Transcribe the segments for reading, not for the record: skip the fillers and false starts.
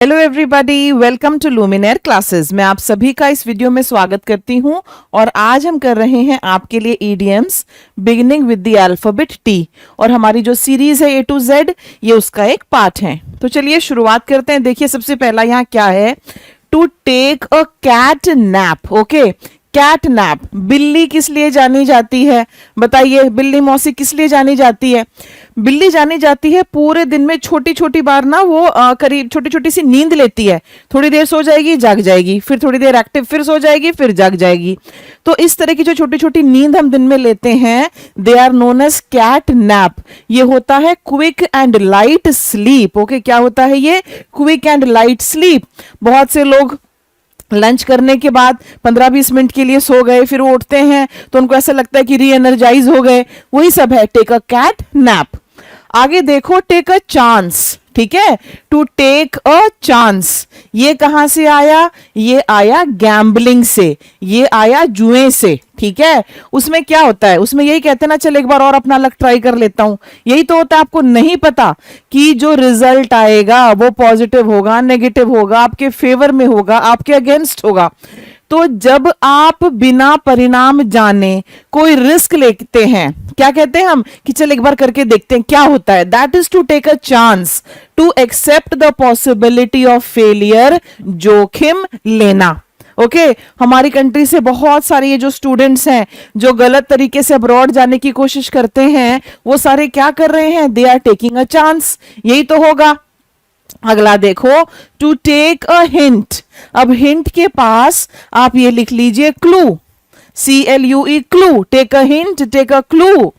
Hello everybody, welcome to Luminaire classes. मैं आप सभी का इस वीडियो में स्वागत करती हूं और आज हम कर रहे हैं आपके लिए idioms beginning with the alphabet T. और हमारी जो सीरीज है ए टू जेड, ये उसका एक पार्ट है। तो चलिए शुरुआत करते हैं। देखिए सबसे पहला यहाँ क्या है, to take a cat nap. Okay, cat nap, बिल्ली किस लिए जानी जाती है बताइए? बिल्ली मौसी किस लिए जानी जाती है? बिल्ली जानी जाती है पूरे दिन में छोटी छोटी बार ना वो करीब छोटी छोटी सी नींद लेती है। थोड़ी देर सो जाएगी, जाग जाएगी, फिर थोड़ी देर एक्टिव, फिर सो जाएगी, फिर जाग जाएगी। तो इस तरह की जो छोटी छोटी नींद हम दिन में लेते हैं, they are known as cat nap. ये होता है quick and light sleep. Okay, क्या होता है ये? Quick and light sleep. बहुत से लोग लंच करने के बाद 15-20 मिनट के लिए सो गए, फिर वो उठते हैं तो उनको ऐसा लगता है कि री एनर्जाइज हो गए। वही सब है टेक अ कैट नैप। आगे देखो, टेक अ चांस। ठीक है, टू टेक अ चांस, ये कहां से आया? ये आया गैम्बलिंग से, ये आया जुए से। ठीक है, उसमें क्या होता है? उसमें यही कहते हैं ना, चल एक बार और अपना लक ट्राई कर लेता हूं। यही तो होता है। आपको नहीं पता कि जो रिजल्ट आएगा वो पॉजिटिव होगा, नेगेटिव होगा, आपके फेवर में होगा, आपके अगेंस्ट होगा। तो जब आप बिना परिणाम जाने कोई रिस्क लेते हैं, क्या कहते हैं हम? कि चल एक बार करके देखते हैं क्या होता है। That is to take a chance, to accept the possibility of failure, जोखिम लेना। ओके, हमारी कंट्री से बहुत सारे ये जो स्टूडेंट्स हैं जो गलत तरीके से अब्रॉड जाने की कोशिश करते हैं, वो सारे क्या कर रहे हैं? They are taking a chance. यही तो होगा। अगला देखो, टू टेक अ हिंट। अब हिंट के पास आप ये लिख लीजिए clue, CLUE, clue. Take a hint, take a clue.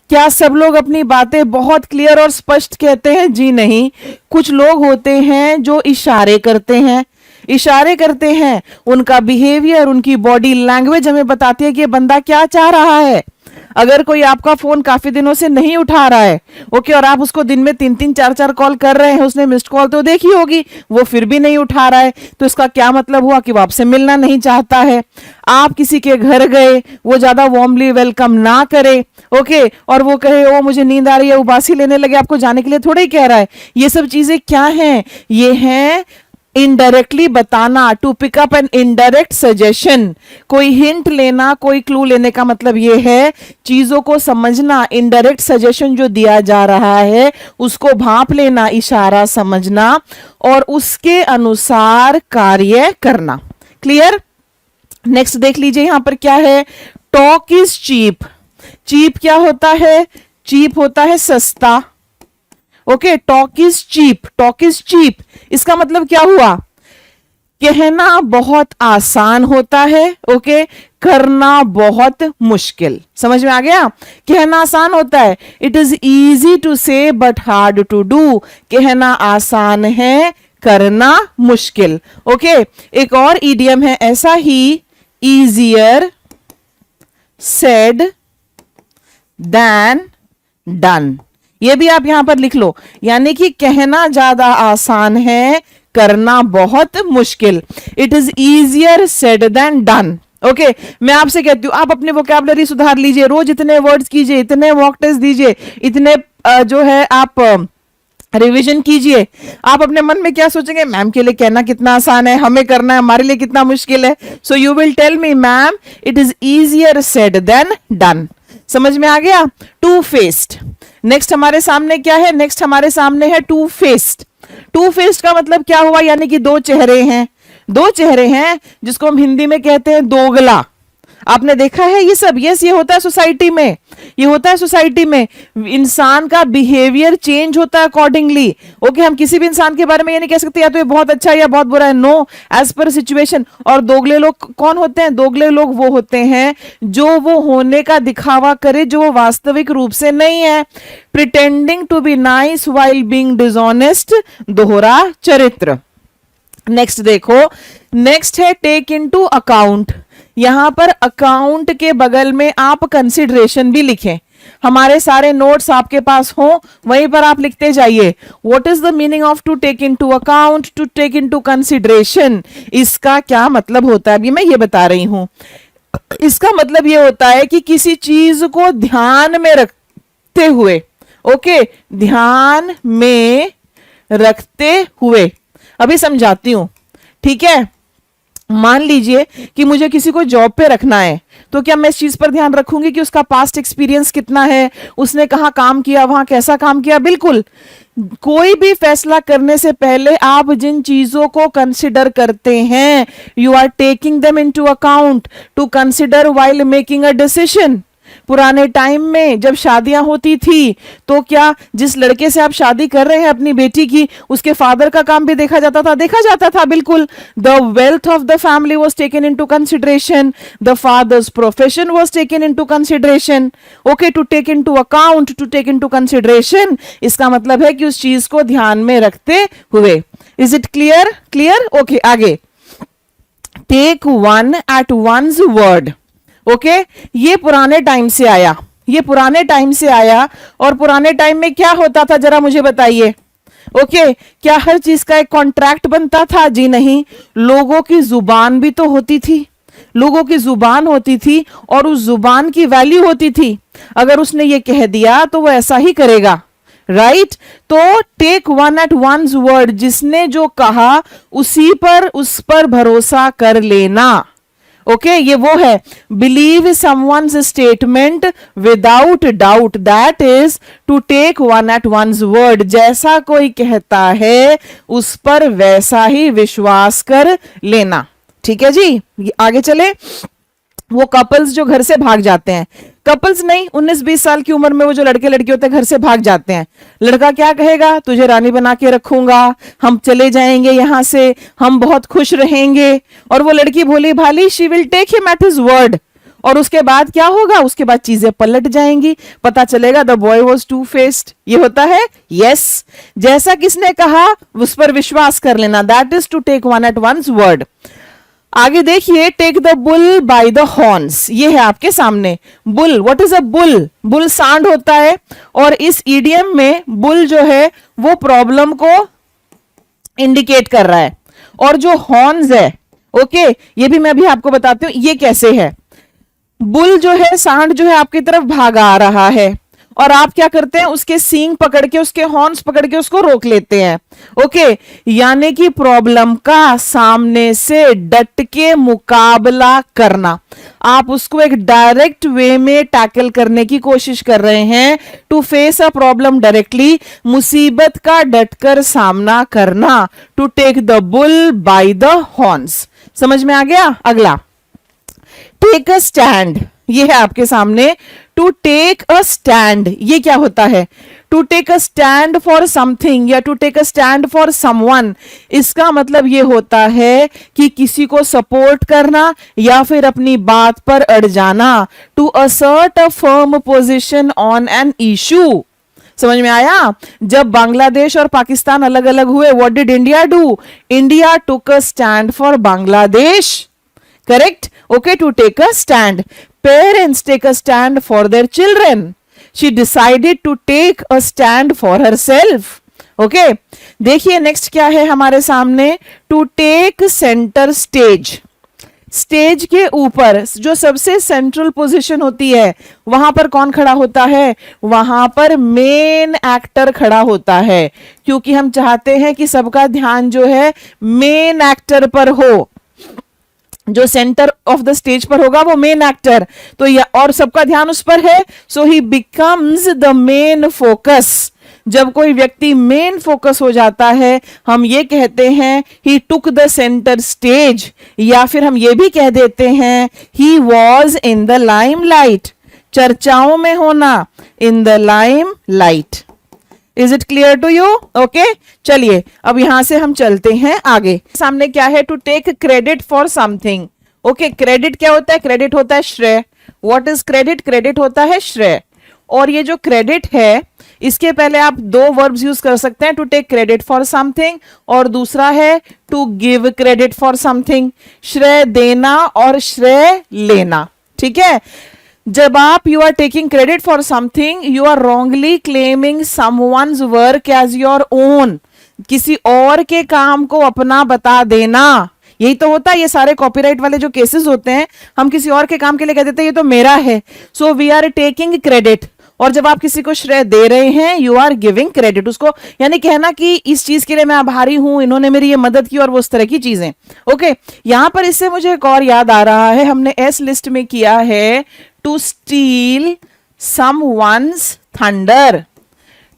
क्या सब लोग अपनी बातें बहुत क्लियर और स्पष्ट कहते हैं? जी नहीं, कुछ लोग होते हैं जो इशारे करते हैं। इशारे करते हैं, उनका बिहेवियर, उनकी बॉडी लैंग्वेज हमें बताती है कि ये बंदा क्या चाह रहा है। अगर कोई आपका फोन काफी दिनों से नहीं उठा रहा है, ओके, और आप उसको दिन में 3-3 4-4 कॉल कर रहे हैं, उसने मिस्ड कॉल तो देखी होगी, वो फिर भी नहीं उठा रहा है, तो इसका क्या मतलब हुआ? कि वो आपसे मिलना नहीं चाहता है। आप किसी के घर गए, वो ज्यादा वार्मली वेलकम ना करे, ओके, और वो कहे ओ मुझे नींद आ रही है, उबासी लेने लगे, आपको जाने के लिए थोड़ा ही कह रहा है। ये सब चीजें क्या हैं? ये हैं इनडायरेक्टली बताना, to pick up an indirect suggestion. कोई हिंट लेना, कोई क्लू लेने का मतलब ये है चीजों को समझना। इनडायरेक्ट सजेशन जो दिया जा रहा है उसको भांप लेना, इशारा समझना और उसके अनुसार कार्य करना। क्लियर? नेक्स्ट देख लीजिए, यहां पर क्या है? Talk is cheap. चीप क्या होता है? चीप होता है सस्ता। Okay, talk is cheap, talk is cheap. इसका मतलब क्या हुआ? कहना बहुत आसान होता है, ओके, करना बहुत मुश्किल। समझ में आ गया? कहना आसान होता है, इट इज इजी टू से बट हार्ड टू डू। कहना आसान है, करना मुश्किल। ओके, एक और इडियम है ऐसा ही, easier said than done। ये भी आप यहां पर लिख लो, यानी कि कहना ज्यादा आसान है, करना बहुत मुश्किल। It is easier said than done। Okay, मैं आपसे कहती हूं आप अपने वोकैबुलरी सुधार लीजिए, रोज इतने वर्ड्स कीजिए, इतने मॉक टेस्ट दीजिए, इतने जो है आप रिवीजन कीजिए। आप अपने मन में क्या सोचेंगे? मैम के लिए कहना कितना आसान है, हमें करना है हमारे लिए कितना मुश्किल है। So you will tell me ma'am it is easier said than done। समझ में आ गया? To faced. नेक्स्ट हमारे सामने क्या है? नेक्स्ट हमारे सामने है टू फेस्ड। टू फेस्ड का मतलब क्या हुआ? यानी कि दो चेहरे हैं। दो चेहरे हैं जिसको हम हिंदी में कहते हैं दोगला। आपने देखा है ये सब? यस, ये होता है सोसाइटी में। ये होता है सोसाइटी में। इंसान का बिहेवियर चेंज होता है अकॉर्डिंगली। ओके, हम किसी भी इंसान के बारे में ये नहीं कह सकते या तो ये बहुत अच्छा है या बहुत बुरा है। No, as per situation. और दोगले लोग कौन होते हैं? दोगले लोग वो होते हैं जो वो होने का दिखावा करे जो वो वास्तविक रूप से नहीं है। Pretending to be nice while being dishonest, दोहरा चरित्र। नेक्स्ट देखो, नेक्स्ट है टेक इनटू अकाउंट। यहां पर अकाउंट के बगल में आप कंसिडरेशन भी लिखें। हमारे सारे नोट्स आपके पास हो, वहीं पर आप लिखते जाइए। What is the meaning of to take into account, to take into consideration? इसका क्या मतलब होता है? अभी मैं ये बता रही हूं। इसका मतलब ये होता है कि किसी चीज को ध्यान में रखते हुए, ओके, ध्यान में रखते हुए अभी समझाती हूं, ठीक है। मान लीजिए कि मुझे किसी को जॉब पे रखना है, तो क्या मैं इस चीज पर ध्यान रखूंगी कि उसका पास्ट एक्सपीरियंस कितना है, उसने कहाँ काम किया, वहां कैसा काम किया? बिल्कुल। कोई भी फैसला करने से पहले आप जिन चीजों को कंसिडर करते हैं, you are taking them into account to consider while making a decision. पुराने टाइम में जब शादियां होती थी, तो क्या जिस लड़के से आप शादी कर रहे हैं अपनी बेटी की, उसके फादर का काम भी देखा जाता था? देखा जाता था, बिल्कुल। The wealth of the family was taken in to consideration, the father's profession was taken in to consideration. Okay, to take in to account, to take in to consideration, इसका मतलब है कि उस चीज को ध्यान में रखते हुए। Is it clear? Clear? Okay, आगे। Take one at one's word. Okay, ये पुराने टाइम से आया, ये पुराने टाइम से आया। और पुराने टाइम में क्या होता था, जरा मुझे बताइए। ओके, क्या हर चीज का एक कॉन्ट्रैक्ट बनता था? जी नहीं, लोगों की जुबान भी तो होती थी, लोगों की जुबान होती थी और उस जुबान की वैल्यू होती थी। अगर उसने ये कह दिया तो वो ऐसा ही करेगा, राइट? तो take one at one's word, जिसने जो कहा उसी पर, उस पर भरोसा कर लेना। ओके, ये वो है, believe someone's statement without doubt, that is to take one at one's word. जैसा कोई कहता है उस पर वैसा ही विश्वास कर लेना। ठीक है जी, आगे चले। वो कपल्स जो घर से भाग जाते हैं, कपल्स नहीं, 19-20 साल की उम्र में वो जो लड़के लड़की होते हैं घर से भाग जाते हैं। लड़का क्या कहेगा? तुझे रानी बना के रखूंगा, हम चले जाएंगे यहां से, हम बहुत खुश रहेंगे। और वो लड़की भोली भाली, she will take him at his word. और उसके बाद क्या होगा? उसके बाद चीजें पलट जाएंगी, पता चलेगा the boy was two faced. ये होता है, यस। जैसा किसने कहा उस पर विश्वास कर लेना, that is to take one at one's word. आगे देखिए, take the bull by the horns. ये है आपके सामने bull. What is a bull? Bull सांड होता है, और इस ईडियम में बुल जो है वो प्रॉब्लम को इंडिकेट कर रहा है। और जो हॉर्न्स है, ओके, ये भी मैं भी आपको बताती हूं ये कैसे है। बुल जो है, सांड जो है आपकी तरफ भागा आ रहा है, और आप क्या करते हैं? उसके सींग पकड़ के, उसके हॉर्न्स पकड़ के उसको रोक लेते हैं। ओके, यानी कि प्रॉब्लम का सामने से डट के मुकाबला करना। आप उसको एक डायरेक्ट वे में टैकल करने की कोशिश कर रहे हैं, to face a problem directly, मुसीबत का डटकर सामना करना, to take the bull by the horns. समझ में आ गया? अगला, टेक अ स्टैंड। ये है आपके सामने, टू टेक अ स्टैंड। ये क्या होता है? To take a stand for something या to take a stand for someone. इसका मतलब ये होता है कि किसी को सपोर्ट करना या फिर अपनी बात पर अड़ जाना, to assert a firm position on an issue. समझ में आया? जब बांग्लादेश और पाकिस्तान अलग अलग हुए, what did India do? India took a stand for Bangladesh. Correct? Okay, to take a stand. Parents take a stand for their children. She decided to take a stand for herself. Okay? देखिए next क्या है हमारे सामने, to take center stage. Stage के ऊपर जो सबसे central position होती है, वहां पर कौन खड़ा होता है? वहां पर मेन एक्टर खड़ा होता है, क्योंकि हम चाहते हैं कि सबका ध्यान जो है मेन एक्टर पर हो। जो सेंटर ऑफ द स्टेज पर होगा वो मेन एक्टर, तो और सबका ध्यान उस पर है, so he becomes the main focus. जब कोई व्यक्ति मेन फोकस हो जाता है, हम ये कहते हैं he took the centre stage, या फिर हम ये भी कह देते हैं he was in the limelight. चर्चाओं में होना, in the limelight. Is it clear to you? Okay, चलिए अब यहां से हम चलते हैं आगे। सामने क्या है? To take credit for something. Okay, credit क्या होता है? क्रेडिट होता है श्रेय। What is credit? क्रेडिट होता है श्रेय। और ये जो क्रेडिट है, इसके पहले आप दो वर्ब्स यूज कर सकते हैं, to take credit for something, और दूसरा है to give credit for something. श्रेय देना और श्रेय लेना। ठीक है? जब आप you are taking credit for something, you are wrongly claiming someone's work as your own. किसी और के काम को अपना बता देना, यही तो होता है। ये सारे कॉपीराइट वाले जो केसेस होते हैं, हम किसी और के काम के लिए कह देते हैं ये तो मेरा है। So we are taking credit, और जब आप किसी को श्रेय दे रहे हैं, यू आर गिविंग क्रेडिट, उसको यानी कहना कि इस चीज के लिए मैं आभारी हूं, इन्होंने मेरी ये मदद की, और वो उस तरह की चीजें। ओके, यहां पर इससे मुझे एक और याद आ रहा है, हमने एस लिस्ट में किया है to steal someone's thunder.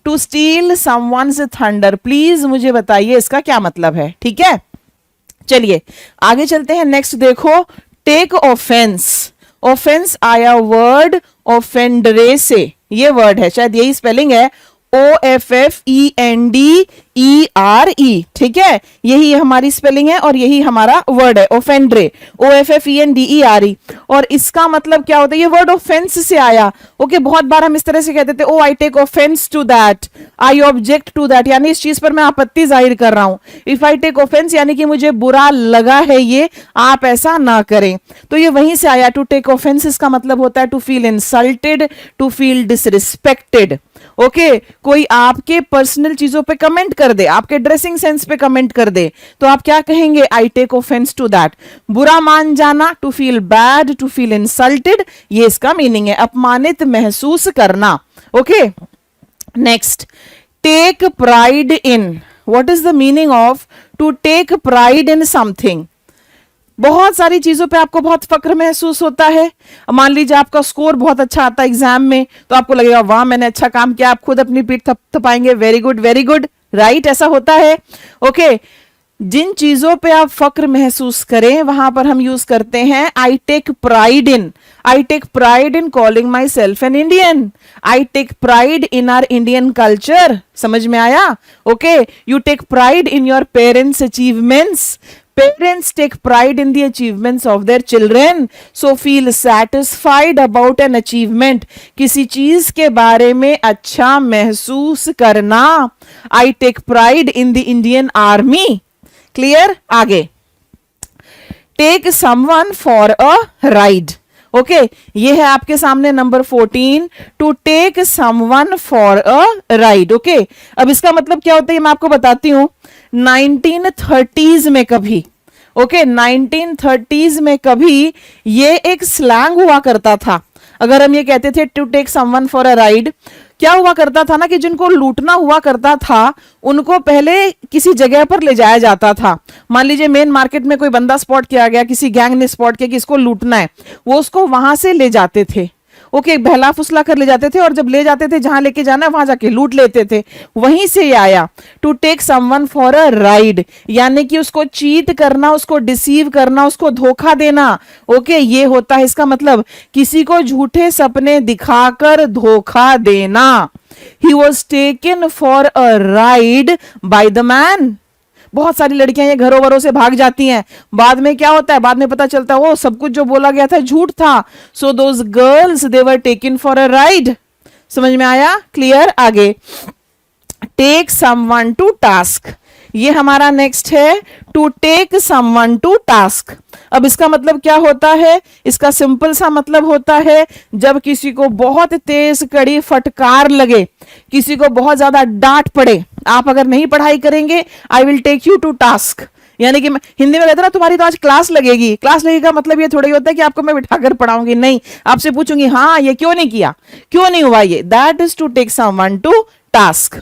To steal someone's thunder, please मुझे बताइए इसका क्या मतलब है। ठीक है, चलिए आगे चलते हैं। नेक्स्ट देखो, टेक ऑफेंस। ऑफेंस आया वर्ड ऑफेंडरे से, ये वर्ड है, शायद यही स्पेलिंग है, OFFENDERE। ठीक है, यही हमारी स्पेलिंग है और यही हमारा वर्ड है ऑफेंड्रे, OFFENDERE। और इसका मतलब क्या होता है, ये वर्ड ऑफेंस से आया। ओके, बहुत बार हम इस तरह से कहते थे, oh I take offence to that, I object to that, यानी इस चीज पर मैं आपत्ति जाहिर कर रहा हूं। इफ आई टेक ऑफेंस यानी कि मुझे बुरा लगा है ये, आप ऐसा ना करें। तो ये वहीं से आया, टू टेक ऑफेंस इसका मतलब होता है to feel insulted, to feel disrespected. Okay, कोई आपके पर्सनल चीजों पे कमेंट कर दे, आपके ड्रेसिंग सेंस पे कमेंट कर दे, तो आप क्या कहेंगे, I take offence to that. बुरा मान जाना, to feel bad, to feel insulted, ये इसका मीनिंग है, अपमानित महसूस करना। Okay, next, take pride in. What is the meaning of to take pride in something? बहुत सारी चीजों पे आपको बहुत फक्र महसूस होता है। मान लीजिए आपका स्कोर बहुत अच्छा आता है एग्जाम में, तो आपको लगेगा वाह मैंने अच्छा काम किया, आप खुद अपनी पीठ थपथपाएंगे, very good very good, right, ऐसा होता है। ओके, जिन चीजों पे आप फक्र महसूस करें वहां पर हम यूज करते हैं I take pride in. I take pride in calling myself an Indian, I take pride in our Indian culture. समझ में आया? Okay, you take pride in your parents achievements. Parents take pride in the achievements of their children, so feel satisfied about an achievement. किसी चीज के बारे में अच्छा महसूस करना। I take pride in the Indian Army. Clear? आगे, take someone for a ride. Okay, ये है आपके सामने number 14, to take someone for a ride. ओके, अब इसका मतलब क्या होता है मैं आपको बताती हूं। 1930s में कभी, ओके 1930s में कभी ये एक स्लैंग हुआ करता था। अगर हम ये कहते थे to take someone for a ride, क्या हुआ करता था ना कि जिनको लूटना हुआ करता था उनको पहले किसी जगह पर ले जाया जाता था। मान लीजिए मेन मार्केट में कोई बंदा स्पॉट किया गया, किसी गैंग ने स्पॉट किया कि इसको लूटना है, वो उसको वहां से ले जाते थे। ओके, बहला फुसला कर ले जाते थे और जब ले जाते थे जहां लेके जाना है वहां जाके लूट लेते थे। वहीं से ये आया to take someone for a ride, यानी कि उसको चीट करना, उसको डिसीव करना, उसको धोखा देना। ओके, ये होता है इसका मतलब, किसी को झूठे सपने दिखाकर धोखा देना। He was taken for a ride by the man. बहुत सारी लड़कियां ये घरों वरों से भाग जाती हैं, बाद में क्या होता है, बाद में पता चलता है वो सब कुछ जो बोला गया था झूठ था। So those girls they were taken for a ride. समझ में आया? क्लियर? आगे, टेक समवन टू टास्क, ये हमारा नेक्स्ट है, to take someone to task. अब इसका मतलब क्या होता है? इसका सिंपल सा मतलब होता है जब किसी को बहुत तेज कड़ी फटकार लगे, किसी को बहुत ज्यादा डांट पड़े, आप अगर नहीं पढ़ाई करेंगे I will take you to task, यानी कि हिंदी में कहते ना तुम्हारी तो आज क्लास लगेगी। क्लास लगेगा मतलब ये थोड़ा ही होता है कि आपको मैं बिठाकर पढ़ाऊंगी, नहीं, आपसे पूछूंगी हाँ ये क्यों नहीं किया, क्यों नहीं हुआ ये। That is to take someone to task.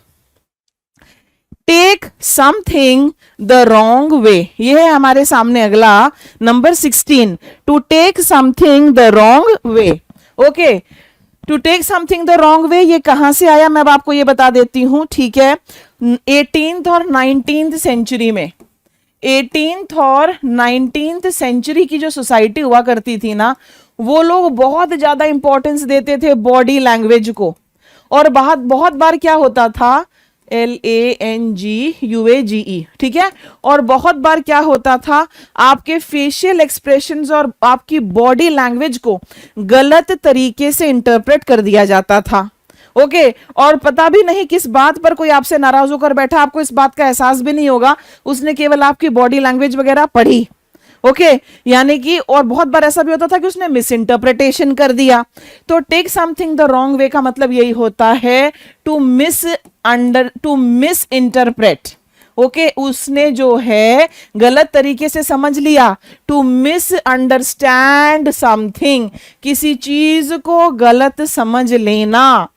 Take something the wrong way, ये है हमारे सामने अगला number 16, to take something the wrong way. Okay, to take something the wrong way ये कहां से आया मैं अब आपको ये बता देती हूं। ठीक है, 18th और 19th सेंचुरी में, 18th और 19th सेंचुरी की जो सोसाइटी हुआ करती थी ना, वो लोग बहुत ज्यादा इंपॉर्टेंस देते थे बॉडी लैंग्वेज को। और बहुत बार क्या होता था, LANGUAGE, ठीक है, और बहुत बार क्या होता था, आपके फेशियल एक्सप्रेशंस और आपकी बॉडी लैंग्वेज को गलत तरीके से इंटरप्रेट कर दिया जाता था। ओके, और पता भी नहीं किस बात पर कोई आपसे नाराज होकर बैठा, आपको इस बात का एहसास भी नहीं होगा, उसने केवल आपकी बॉडी लैंग्वेज वगैरह पढ़ी। ओके, यानी कि और बहुत बार ऐसा भी होता था कि उसने मिस इंटरप्रिटेशन कर दिया। तो take something the wrong way का मतलब यही होता है टू मिस इंटरप्रेट। ओके, उसने जो है गलत तरीके से समझ लिया। टू मिस अंडरस्टैंड समथिंग, किसी चीज को गलत समझ लेना।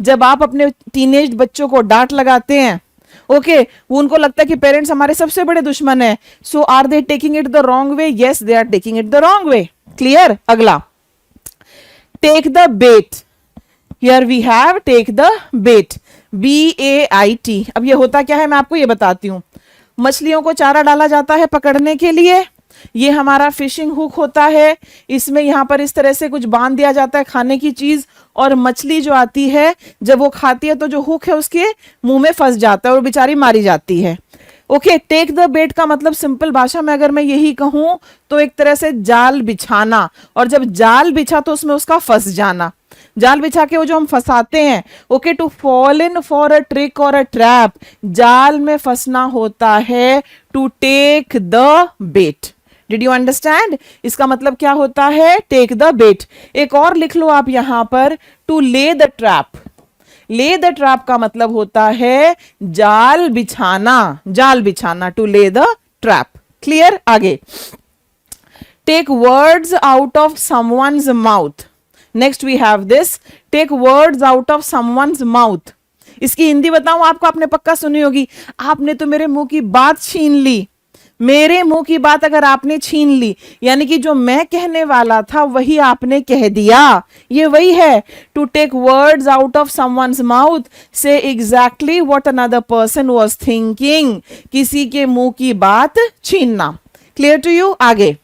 जब आप अपने टीनेज बच्चों को डांट लगाते हैं, ओके, वो उनको लगता है कि पेरेंट्स हमारे सबसे बड़े दुश्मन है. So are they taking it the wrong way? Yes, they are taking it the wrong way. Clear? अगला, take the bait. Here we have take the bait, BAIT. अब ये होता क्या है मैं आपको ये बताती हूँ. मछलियों को चारा डाला जाता है पकड़ने के लिए. ये हमारा फिशिंग हुक होता है. इसमें यहां पर इस तरह से कुछ बांध दिया जाता है खाने की चीज, और मछली जो आती है जब वो खाती है तो जो हुक है उसके मुंह में फंस जाता है और बेचारी मारी जाती है. ओके, टेक द बेट का मतलब सिंपल भाषा में अगर मैं यही कहूं तो एक तरह से जाल बिछाना, और जब जाल बिछा तो उसमें उसका फंस जाना. जाल बिछा के वो जो हम फंसाते हैं, okay, to fall in for a trick और अ ट्रैप, जाल में फंसना होता है to take the bait. Did you understand? इसका मतलब क्या होता है? Take the bait. एक और लिख लो आप यहां पर, to lay the trap. Lay the trap का मतलब होता है जाल बिछाना. जाल बिछाना, to lay the trap. Clear? आगे, take words out of someone's mouth. Next we have this, take words out of someone's mouth. इसकी हिंदी बताऊं आपको, आपने पक्का सुनी होगी. आपने तो मेरे मुंह की बात छीन ली. मेरे मुंह की बात अगर आपने छीन ली, यानी कि जो मैं कहने वाला था वही आपने कह दिया. ये वही है, to take words out of someone's mouth, say exactly what another person was thinking. किसी के मुंह की बात छीनना. Clear to you? आगे,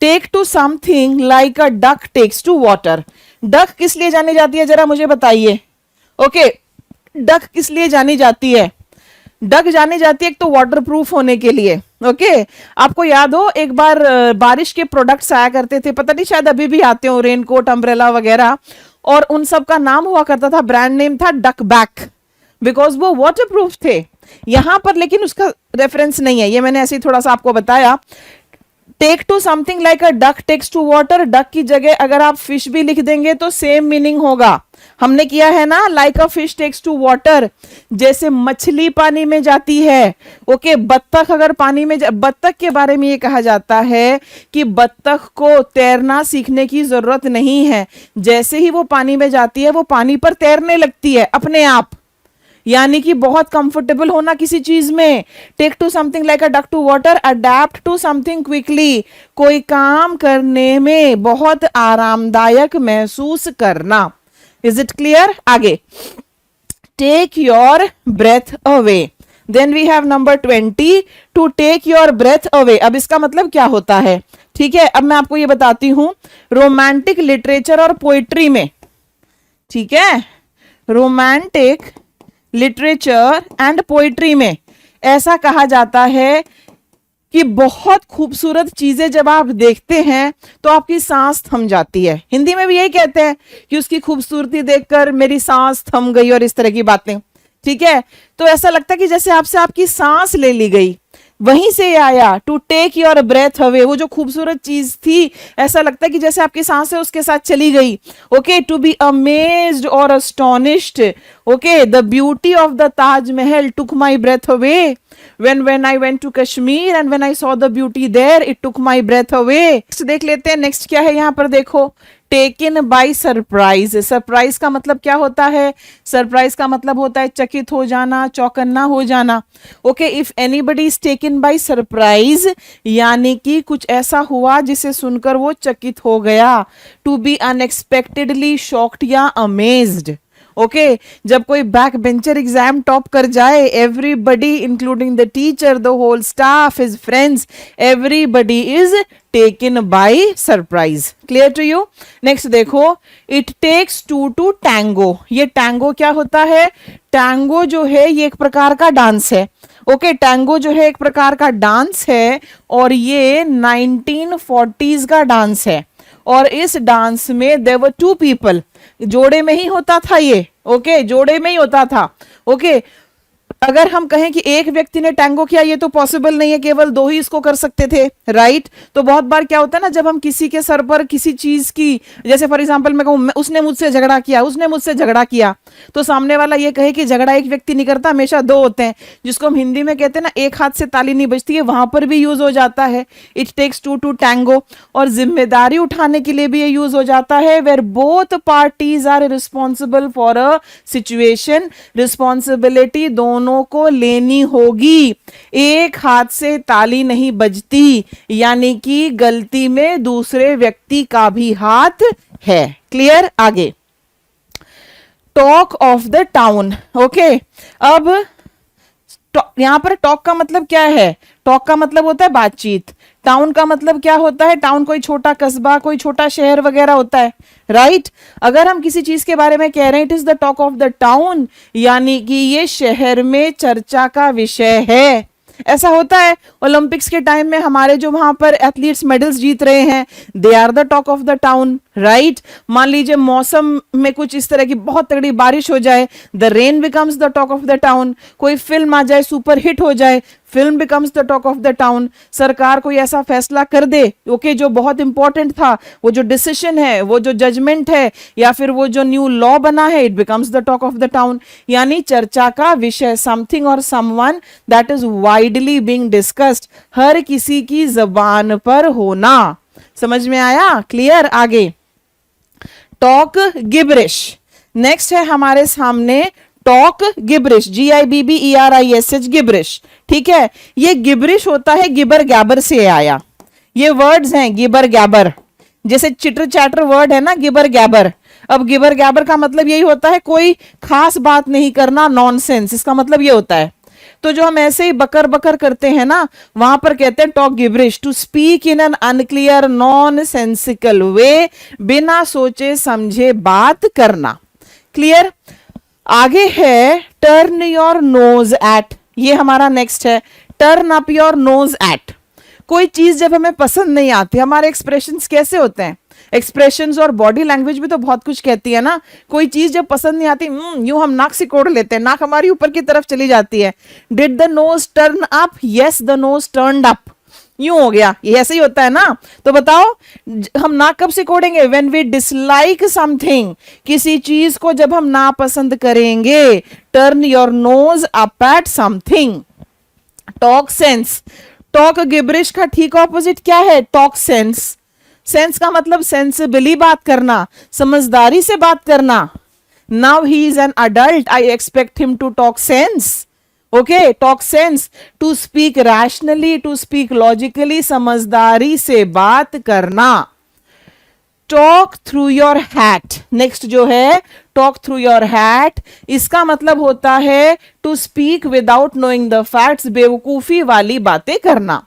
take to something like a duck takes to water. Duck किस लिए जानी जाती है जरा मुझे बताइए. ओके, डक किस लिए जानी जाती है? डक जानी जाती है एक तो वाटरप्रूफ होने के लिए. ओके, आपको याद हो एक बार बारिश के प्रोडक्ट्स आया करते थे, पता नहीं शायद अभी भी आते हो, रेनकोट, अम्ब्रेला वगैरह, और उन सब का नाम हुआ करता था, ब्रांड नेम था डक बैक, बिकॉज वो वाटरप्रूफ थे. यहां पर लेकिन उसका रेफरेंस नहीं है, ये मैंने ऐसे ही थोड़ा सा आपको बताया. Take to something like a duck takes to water, duck की जगह अगर आप फिश भी लिख देंगे तो सेम मीनिंग होगा. हमने किया है ना, like a fish takes to water, जैसे मछली पानी में जाती है. ओके, बत्तख अगर पानी में बत्तख के बारे में ये कहा जाता है कि बत्तख को तैरना सीखने की जरूरत नहीं है. जैसे ही वो पानी में जाती है वो पानी पर तैरने लगती है अपने आप, यानी कि बहुत कंफर्टेबल होना किसी चीज में. Take to something like a duck to water, adept to something quickly, कोई काम करने में बहुत आरामदायक महसूस करना. Is it clear? आगे, take your breath away. Then we have number 20, to take your breath away. अब इसका मतलब क्या होता है? ठीक है, अब मैं आपको ये बताती हूं. रोमांटिक लिटरेचर और पोइट्री में, ठीक है, रोमांटिक लिटरेचर एंड पोइट्री में ऐसा कहा जाता है कि बहुत खूबसूरत चीजें जब आप देखते हैं तो आपकी सांस थम जाती है. हिंदी में भी यही कहते हैं कि उसकी खूबसूरती देखकर मेरी सांस थम गई, और इस तरह की बातें. ठीक है, तो ऐसा लगता है कि जैसे आपसे आपकी सांस ले ली गई. वहीं से आया to take your breath away. वो जो खूबसूरत चीज थी, ऐसा लगता है कि जैसे आपकी सांस है उसके साथ चली गई. ओके, टू बी अमेज्ड और अस्टोनिश्ड. Okay, the beauty of the Taj Mahal took my breath away. when I went to Kashmir and when I saw the beauty there, it took my breath away. Next देख लेते हैं. Next क्या है यहाँ पर देखो, taken by surprise. Surprise का मतलब क्या होता है? सरप्राइज का मतलब होता है चकित हो जाना, चौकन्ना हो जाना. Okay, if anybody is taken by surprise, यानी कि कुछ ऐसा हुआ जिसे सुनकर वो चकित हो गया. टू बी अनएक्सपेक्टेडली शॉक्ड या अमेज्ड. ओके, जब कोई बैक बेंचर एग्जाम टॉप कर जाए, everybody including the teacher, the whole staff, his friends, everybody is taken by surprise. Clear to you? Next देखो, it takes two to tango. ये tango क्या होता है? टैंगो जो है ये एक प्रकार का डांस है. ओके, टैंगो जो है एक प्रकार का डांस है, और ये 1940s का डांस है. और इस डांस में देयर वर टू पीपल, जोड़े में ही होता था ये. ओके, जोड़े में ही होता था. ओके, अगर हम कहें कि एक व्यक्ति ने टैंगो किया, ये तो पॉसिबल नहीं है, केवल दो ही इसको कर सकते थे, राइट। तो बहुत बार क्या होता है ना, जब हम किसी के सर पर किसी चीज की, जैसे फॉर एग्जांपल मैं कहूं उसने मुझसे झगड़ा किया, उसने मुझसे झगड़ा किया, तो सामने वाला ये कहे कि झगड़ा एक व्यक्ति नहीं करता, हमेशा दो होते हैं, जिसको हम हिंदी में कहते हैं ना एक हाथ से ताली नहीं बजती है, वहां पर भी यूज हो जाता है, it takes two to tango. और जिम्मेदारी उठाने के लिए भी ये यूज हो जाता है, where both parties are responsible for a situation, responsibility दोनों को लेनी होगी, एक हाथ से ताली नहीं बजती, यानी कि गलती में दूसरे व्यक्ति का भी हाथ है। क्लियर? आगे, talk of the town. Okay, अब यहां पर टॉक का मतलब क्या है? टॉक का मतलब होता है बातचीत। टाउन का मतलब क्या होता है? टाउन कोई छोटा कस्बा, कोई छोटा शहर वगैरह होता है, राइट। अगर हम किसी चीज के बारे में कह रहे हैं it is the talk of the town, यानी कि ये शहर में चर्चा का विषय है। ऐसा होता है ओलंपिक्स के टाइम में हमारे जो वहां पर एथलीट्स मेडल्स जीत रहे हैं, they are the talk of the town, right. मान लीजिए मौसम में कुछ इस तरह की बहुत तगड़ी बारिश हो जाए, the rain becomes the talk of the town. कोई फिल्म आ जाए, सुपर हिट हो जाए, film becomes the talk of the town. सरकार कोई ऐसा फैसला कर दे, ओके, जो बहुत इंपॉर्टेंट था, वो जो डिसीजन है, वो जो जजमेंट है, या फिर वो जो न्यू लॉ बना है, it becomes the talk of the town. यानी चर्चा का विषय, समथिंग और someone that is widely being discussed, हर किसी की जबान पर होना। समझ में आया? क्लियर? आगे, टॉक गिबरिश। नेक्स्ट है हमारे सामने टॉक गिबरिश, GIBBERISH, गिबरिश। ठीक है, ये गिबरिश होता है, गिबर गैबर से आया। ये वर्ड्स हैं गिबर गैबर, जैसे चिटर चैटर वर्ड है ना, गिबर गैबर। अब गिबर गैबर का मतलब यही होता है कोई खास बात नहीं करना, नॉनसेंस, इसका मतलब ये होता है। तो जो हम ऐसे ही बकर बकर करते हैं ना, वहां पर कहते हैं talk gibberish, to speak in an unclear nonsensical way, बिना सोचे समझे बात करना। क्लियर? आगे है टर्न योर नोज एट, ये हमारा नेक्स्ट है, turn up your nose at. कोई चीज जब हमें पसंद नहीं आती, हमारे एक्सप्रेशंस कैसे होते हैं? एक्सप्रेशंस और बॉडी लैंग्वेज भी तो बहुत कुछ कहती है ना। कोई चीज जब पसंद नहीं आती, यूं हम नाक सिकोड़ लेते हैं, नाक हमारी ऊपर की तरफ चली जाती है। Did the nose turn up? Yes, the nose turned up. यूं हो गया, ये ऐसे ही होता है ना। तो बताओ हम नाक कब सिकोड़ेंगे? व्हेन वी डिसलाइक समथिंग, किसी चीज को जब हम नापसंद करेंगे। Turn your nose up at something. Talk sense, talk gibberish का ठीक ऑपोजिट क्या है? Talk sense. सेंस का मतलब सेंसिबली बात करना, समझदारी से बात करना। Now he is an adult, I expect him to talk sense. Okay, talk sense, to speak rationally, to speak logically, समझदारी से बात करना। Talk through your hat, next जो है टॉक थ्रू योर हैट, इसका मतलब होता है to speak without knowing the facts, बेवकूफी वाली बातें करना।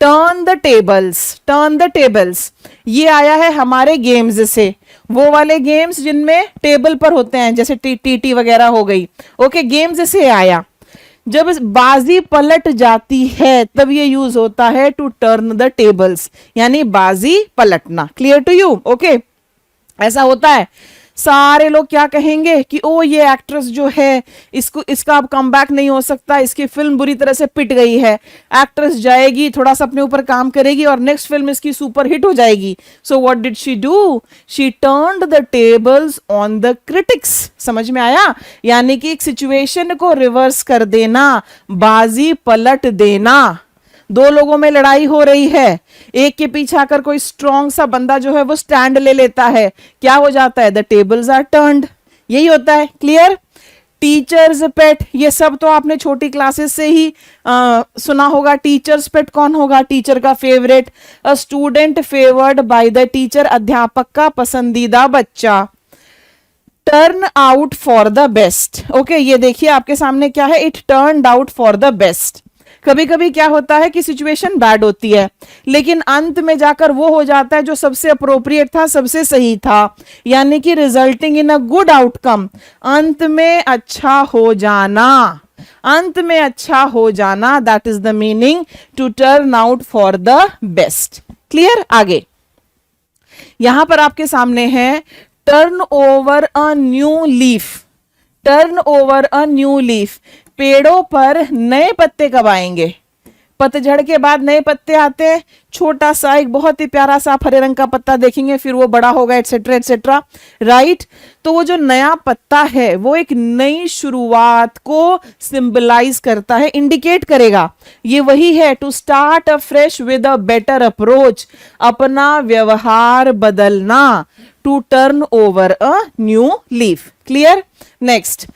Turn the tables, turn the tables, ये आया है हमारे गेम्स से, वो वाले गेम्स जिनमें टेबल पर होते हैं, जैसे टीटी वगैरह हो गई। ओके, गेम्स से आया। जब बाजी पलट जाती है तब ये यूज होता है टू टर्न द टेबल्स, यानी बाजी पलटना। Clear to you? ओके, ऐसा होता है। सारे लोग क्या कहेंगे कि ओ ये एक्ट्रेस जो है, इसका अब कमबैक नहीं हो सकता, इसकी फिल्म बुरी तरह से पिट गई है। एक्ट्रेस जाएगी, थोड़ा सा अपने ऊपर काम करेगी और नेक्स्ट फिल्म इसकी सुपर हिट हो जाएगी। So what did she do? She turned the tables on the critics. समझ में आया? यानी कि एक सिचुएशन को रिवर्स कर देना, बाजी पलट देना। दो लोगों में लड़ाई हो रही है, एक के पीछे आकर कोई स्ट्रॉन्ग सा बंदा जो है वो स्टैंड ले लेता है, क्या हो जाता है? The tables are turned. यही होता है। क्लियर? टीचर्स पेट, ये सब तो आपने छोटी क्लासेस से ही सुना होगा। टीचर्स पेट कौन होगा? टीचर का favourite. A student favoured by the teacher, अध्यापक का पसंदीदा बच्चा। Turn out for the best. Okay, ये देखिए आपके सामने क्या है, it turned out for the best. कभी कभी क्या होता है कि सिचुएशन बैड होती है, लेकिन अंत में जाकर वो हो जाता है जो सबसे अप्रोप्रिएट था, सबसे सही था, यानी कि resulting in a good outcome. अंत में अच्छा हो जाना, अंत में अच्छा हो जाना, that is the meaning to turn out for the best. Clear? आगे यहां पर आपके सामने है turn over a new leaf. Turn over a new leaf, पेड़ों पर नए पत्ते कब आएंगे? पतझड़ के बाद नए पत्ते आते हैं, छोटा सा एक बहुत ही प्यारा सा आप हरे रंग का पत्ता देखेंगे, फिर वो बड़ा होगा, एटसेट्रा एटसेट्रा, राइट। तो वो जो नया पत्ता है वो एक नई शुरुआत को सिंबलाइज करता है, इंडिकेट करेगा। ये वही है, to start a fresh with a better approach, अपना व्यवहार बदलना, to turn over a new leaf. Clear? Next,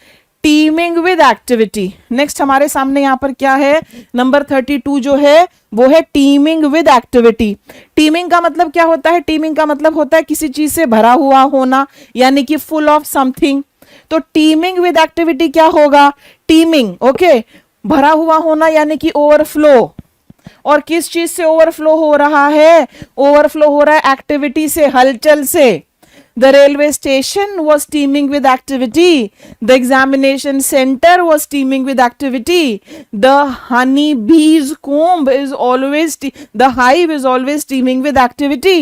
teaming with activity. Next हमारे सामने यहां पर क्या है? नंबर 32 जो है वो है टीमिंग विद एक्टिविटी। टीमिंग का मतलब क्या होता है? टीमिंग का मतलब होता है किसी चीज से भरा हुआ होना, यानी कि फुल ऑफ समथिंग। तो टीमिंग विद एक्टिविटी क्या होगा? टीमिंग, ओके, भरा हुआ होना यानी कि ओवरफ्लो। और किस चीज से ओवरफ्लो हो रहा है? ओवरफ्लो हो रहा है एक्टिविटी से, हलचल से। The railway station was teeming with activity. The examination center was teeming with activity. The honeybee's comb is always, the hive is always teeming with activity.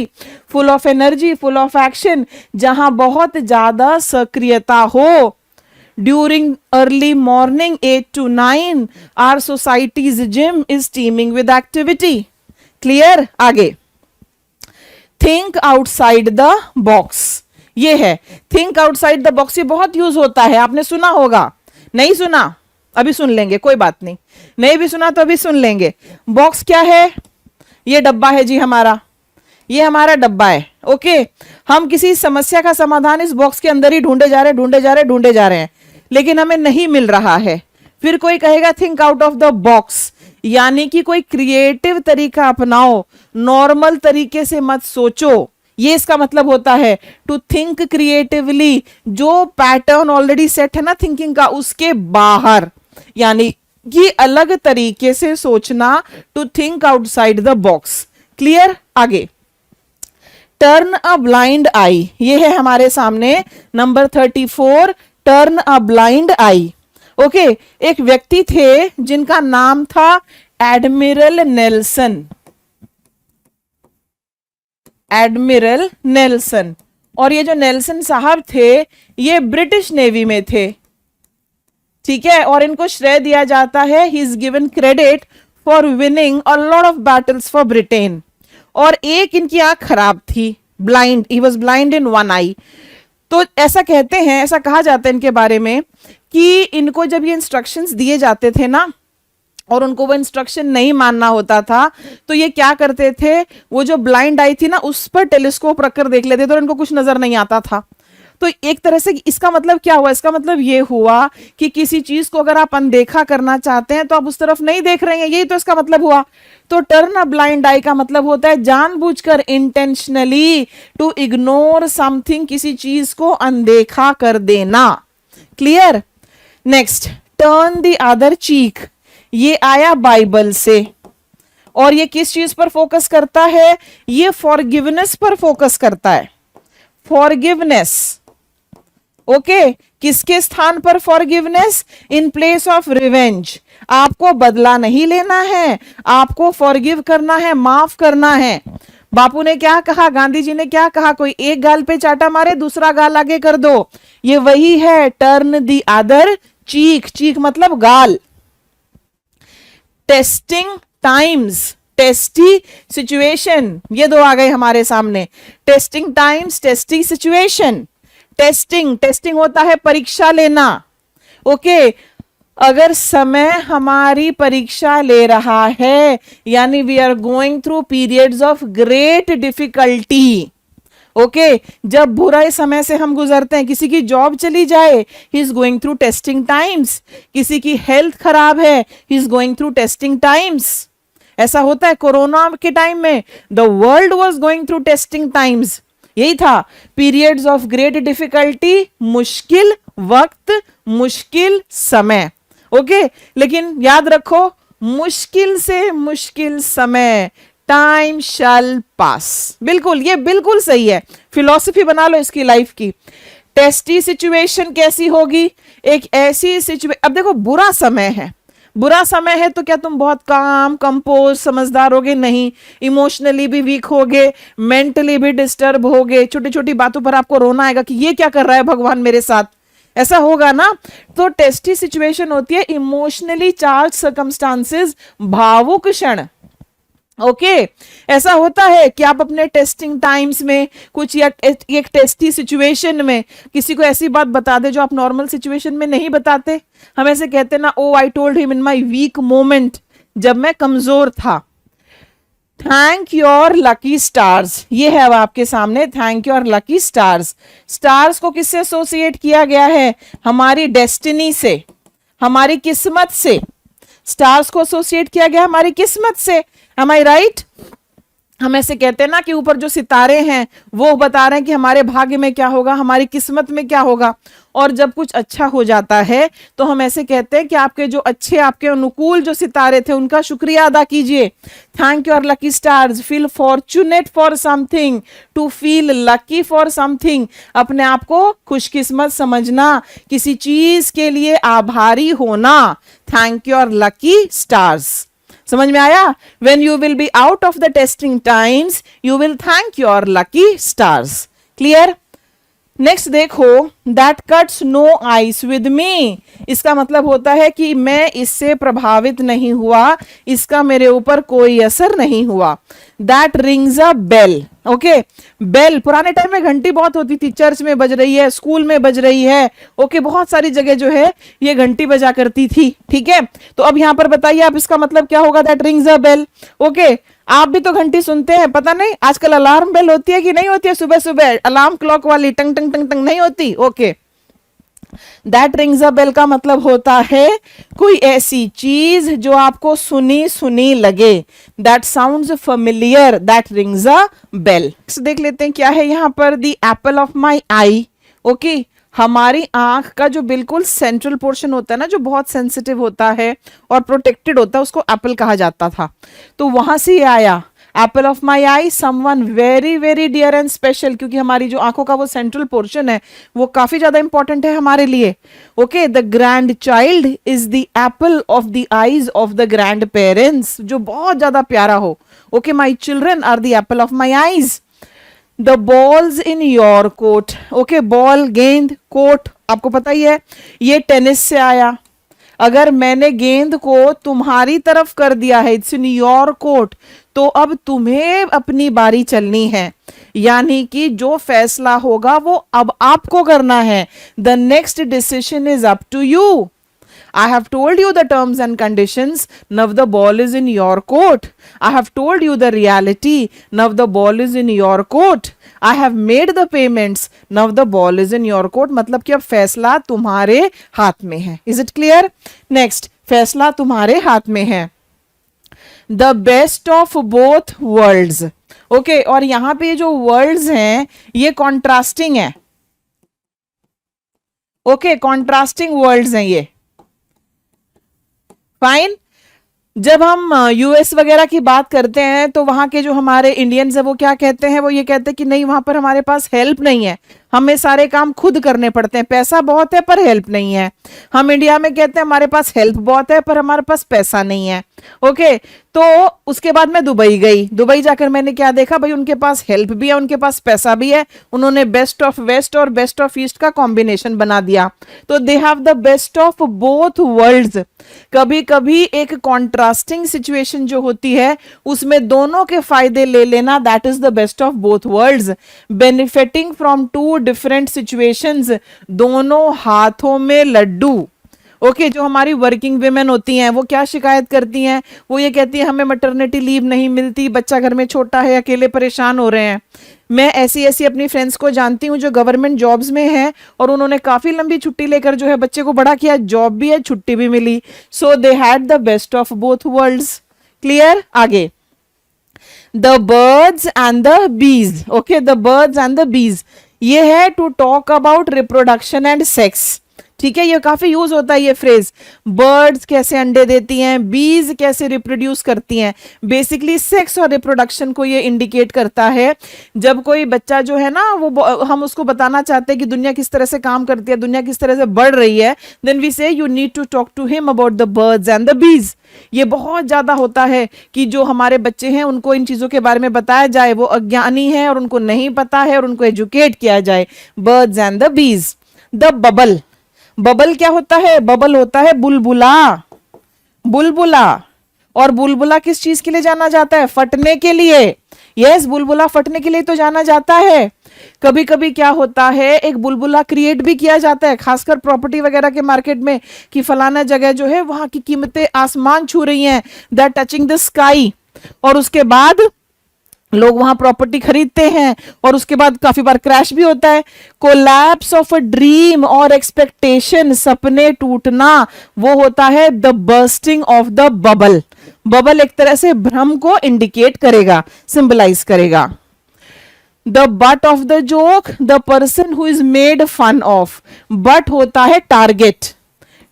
Full of energy, full of action. जहां बहुत ज्यादा सक्रियता हो. During early morning 8 to 9, our society's gym is teeming with activity. Clear? आगे. Think outside the box. ये है think outside the box. ये बहुत यूज होता है, आपने सुना होगा। नहीं सुना? अभी सुन लेंगे, कोई बात नहीं। नहीं भी सुना तो अभी सुन लेंगे। बॉक्स क्या है? ये डब्बा है जी हमारा, ये हमारा डब्बा है, ओके। हम किसी समस्या का समाधान इस बॉक्स के अंदर ही ढूंढे जा रहे हैं, लेकिन हमें नहीं मिल रहा है। फिर कोई कहेगा think out of the box, यानी कि कोई क्रिएटिव तरीका अपनाओ, नॉर्मल तरीके से मत सोचो। ये इसका मतलब होता है टू थिंक क्रिएटिवली। जो पैटर्न ऑलरेडी सेट है ना थिंकिंग का, उसके बाहर, यानी कि अलग तरीके से सोचना, to think outside the box. Clear? आगे, टर्न अ ब्लाइंड आई। ये है हमारे सामने number 34, turn a blind eye. Okay, एक व्यक्ति थे जिनका नाम था एडमिरल नेल्सन। Admiral Nelson. और ये जो नेल्सन साहब थे ये ब्रिटिश नेवी में थे, ठीक है। और इनको श्रेय दिया जाता है, he is given credit for winning a lot of battles for Britain. और एक इनकी आंख खराब थी, blind, he was blind in one eye. तो ऐसा कहते हैं, ऐसा कहा जाता है इनके बारे में कि इनको जब ये इंस्ट्रक्शंस दिए जाते थे ना और उनको वो इंस्ट्रक्शन नहीं मानना होता था, तो ये क्या करते थे, वो जो ब्लाइंड आई थी ना उस पर टेलीस्कोप रखकर देख लेते थे और इनको कुछ नजर नहीं आता था। तो एक तरह से इसका मतलब क्या हुआ? इसका मतलब ये हुआ कि किसी चीज को अगर आप अनदेखा करना चाहते हैं तो आप उस तरफ नहीं देख रहे हैं, यही तो इसका मतलब हुआ। तो टर्न अ ब्लाइंड आई का मतलब होता है जानबूझकर, इंटेंशनली टू इग्नोर समथिंग, किसी चीज को अनदेखा कर देना। Clear? Next, turn the other cheek. ये आया बाइबल से और ये किस चीज पर फोकस करता है? ये फॉरगिवनेस पर फोकस करता है। Forgiveness, okay. किसके स्थान पर forgiveness? In place of revenge. आपको बदला नहीं लेना है, आपको फॉरगिव करना है, माफ करना है। बापू ने क्या कहा, गांधी जी ने क्या कहा? कोई एक गाल पे चाटा मारे दूसरा गाल आगे कर दो। ये वही है टर्न द अदर चीक। चीक मतलब गाल। टेस्टिंग टाइम्स, टेस्टी सिचुएशन, ये दो आ गए हमारे सामने। Testing times, tasty situation. Testing, testing होता है परीक्षा लेना, ओके। अगर समय हमारी परीक्षा ले रहा है, यानी we are going through periods of great difficulty, okay. जब बुरे समय से हम गुजरते हैं, किसी की जॉब चली जाए, he is going through testing times. किसी की हेल्थ खराब है, he is going through testing times. ऐसा होता है कोरोना के टाइम में, the world was going through testing times. यही था, पीरियड्स ऑफ ग्रेट डिफिकल्टी, मुश्किल वक्त, मुश्किल समय, ओके। लेकिन याद रखो, मुश्किल से मुश्किल समय, टाइम शैल पास। बिल्कुल, ये बिल्कुल सही है, फिलॉसफी बना लो इसकी लाइफ की। टेस्टी सिचुएशन कैसी होगी? एक ऐसी सिचुएशन, अब देखो बुरा समय है, बुरा समय है तो क्या तुम बहुत काम, कंपोज, समझदार होगे? नहीं, इमोशनली भी वीक होगे, मेंटली भी डिस्टर्ब होगे, छोटी छोटी बातों पर आपको रोना आएगा कि ये क्या कर रहा है भगवान मेरे साथ। ऐसा होगा ना। तो टेस्टी सिचुएशन होती है इमोशनली चार्ज सर्कमस्टांसेस, भावुक क्षण। ओके ऐसा होता है कि आप अपने टेस्टिंग टाइम्स में कुछ या एक टेस्टी सिचुएशन में किसी को ऐसी बात बता दे जो आप नॉर्मल सिचुएशन में नहीं बताते। हम ऐसे कहते ना, oh I told him in my weak moment, जब मैं कमजोर था। थैंक योर लकी स्टार्स, ये है अब आपके सामने, thank your lucky stars. Stars को किससे एसोसिएट किया गया है? हमारी डेस्टिनी से, हमारी किस्मत से। स्टार्स को एसोसिएट किया गया हमारी किस्मत से। Am I right? हम ऐसे कहते हैं ना कि ऊपर जो सितारे हैं वो बता रहे हैं कि हमारे भाग्य में क्या होगा, हमारी किस्मत में क्या होगा। और जब कुछ अच्छा हो जाता है तो हम ऐसे कहते हैं कि आपके जो अच्छे, आपके अनुकूल जो सितारे थे उनका शुक्रिया अदा कीजिए। Thank your lucky stars, feel fortunate for something, to feel lucky for something. अपने आप को खुशकिस्मत समझना, किसी चीज के लिए आभारी होना। Thank your lucky stars. समझ में आया? When you will be out of the testing times, you will thank your lucky stars. Clear? Next देखो, that cuts no ice with me. इसका मतलब होता है कि मैं इससे प्रभावित नहीं हुआ, इसका मेरे ऊपर कोई असर नहीं हुआ। That rings a bell. Okay bell, पुराने टाइम में घंटी बहुत होती थी, चर्च में बज रही है, स्कूल में बज रही है। ओके बहुत सारी जगह जो है ये घंटी बजा करती थी। ठीक है, तो अब यहां पर बताइए आप इसका मतलब क्या होगा? That rings a bell. Okay आप भी तो घंटी सुनते हैं, पता नहीं आजकल अलार्म बेल होती है कि नहीं होती है? सुबह सुबह अलार्म क्लॉक वाली टंग टंग टंग टंग नहीं होती? Okay that rings a bell का मतलब होता है कोई ऐसी चीज जो आपको सुनी सुनी लगे। That sounds familiar, that rings a bell. देख लेते हैं क्या है यहाँ पर। The apple of my eye. Okay हमारी आंख का जो बिल्कुल सेंट्रल पोर्शन होता है ना, जो बहुत सेंसिटिव होता है और प्रोटेक्टेड होता है, उसको एप्पल कहा जाता था। तो वहां से ये आया, apple of my eye, someone very very dear and special, क्योंकि हमारी जो आंखों का वो सेंट्रल पोर्शन है वो काफी ज्यादा इंपॉर्टेंट है हमारे लिए। Okay the grandchild is the apple of the eyes of the grandparents, जो बहुत ज्यादा प्यारा हो। Okay my children are the apple of my eyes. The ball's in your court. Okay ball, गेंद, court आपको पता ही है, ये टेनिस से आया। अगर मैंने गेंद को तुम्हारी तरफ कर दिया है, इट्स इन योर कोर्ट, तो अब तुम्हें अपनी बारी चलनी है, यानी कि जो फैसला होगा वो अब आपको करना है। The next decision is up to you. I have told you the terms and conditions, now the ball is in your court. I have told you the reality, now the ball is in your court. I have made the payments, now the ball is in your court. मतलब कि अब फैसला तुम्हारे हाथ में है। Is it clear? Next, फैसला तुम्हारे हाथ में है। The best of both worlds. Okay, और यहाँ पे जो worlds हैं ये contrasting है। Okay, contrasting worlds हैं ये। फाइन। जब हम यूएस वगैरह की बात करते हैं तो वहां के जो हमारे इंडियंस है वो क्या कहते हैं? वो ये कहते हैं कि नहीं, वहां पर हमारे पास हेल्प नहीं है, हमें सारे काम खुद करने पड़ते हैं, पैसा बहुत है पर हेल्प नहीं है। हम इंडिया में कहते हैं हमारे पास हेल्प बहुत है पर हमारे पास पैसा नहीं है। ओके तो उसके बाद मैं दुबई गई, दुबई जाकर मैंने क्या देखा भाई, उनके पास हेल्प भी है, उनके पास पैसा भी है, उन्होंने बेस्ट ऑफ वेस्ट और बेस्ट ऑफ ईस्ट का कॉम्बिनेशन बना दिया। तो they have the best of both world's. कभी कभी एक कॉन्ट्रास्टिंग सिचुएशन जो होती है उसमें दोनों के फायदे ले लेना, that is the best of both worlds. Benefiting from two different situations, दोनों हाथों में लड्डू। ओके जो हमारी वर्किंग विमेन होती हैं वो क्या शिकायत करती हैं? वो ये कहती है हमें मैटरनिटी लीव नहीं मिलती, बच्चा घर में छोटा है, अकेले परेशान हो रहे हैं। मैं ऐसी ऐसी अपनी फ्रेंड्स को जानती हूँ जो गवर्नमेंट जॉब्स में हैं और उन्होंने काफी लंबी छुट्टी लेकर जो है बच्चे को बड़ा किया, जॉब भी है, छुट्टी भी मिली। So they had the best of both worlds. Clear? आगे the birds and the bees. Okay the birds and the bees, ये है to talk about reproduction and sex. ठीक है, ये काफी यूज होता है ये फ्रेज। बर्ड्स कैसे अंडे देती हैं, बीज कैसे रिप्रोड्यूस करती हैं। बेसिकली सेक्स और रिप्रोडक्शन को ये इंडिकेट करता है। जब कोई बच्चा जो है ना वो हम उसको बताना चाहते हैं कि दुनिया किस तरह से काम करती है, दुनिया किस तरह से बढ़ रही है, then we say you need to talk to him about the birds and the bees. ये बहुत ज्यादा होता है कि जो हमारे बच्चे हैं उनको इन चीजों के बारे में बताया जाए, वो अज्ञानी है और उनको नहीं पता है और उनको एजुकेट किया जाए। बर्ड्स एंड द बीज। द बबल, बबल क्या होता है? बबल होता है बुलबुला, बुलबुला। और बुलबुला किस चीज के लिए जाना जाता है? फटने के लिए। यस, बुलबुला फटने के लिए तो जाना जाता है। कभी कभी क्या होता है, एक बुलबुला क्रिएट भी किया जाता है, खासकर प्रॉपर्टी वगैरह के मार्केट में, कि फलाना जगह जो है वहां की कीमतें आसमान छू रही हैं, दैट टचिंग द स्काई। और उसके बाद लोग वहां प्रॉपर्टी खरीदते हैं और उसके बाद काफी बार क्रैश भी होता है। कोलैप्स ऑफ अ ड्रीम और एक्सपेक्टेशन, सपने टूटना, वो होता है the bursting of the bubble. Bubble एक तरह से भ्रम को इंडिकेट करेगा, सिंबलाइज करेगा। The butt of the joke, the person who is made fun of. Butt होता है target,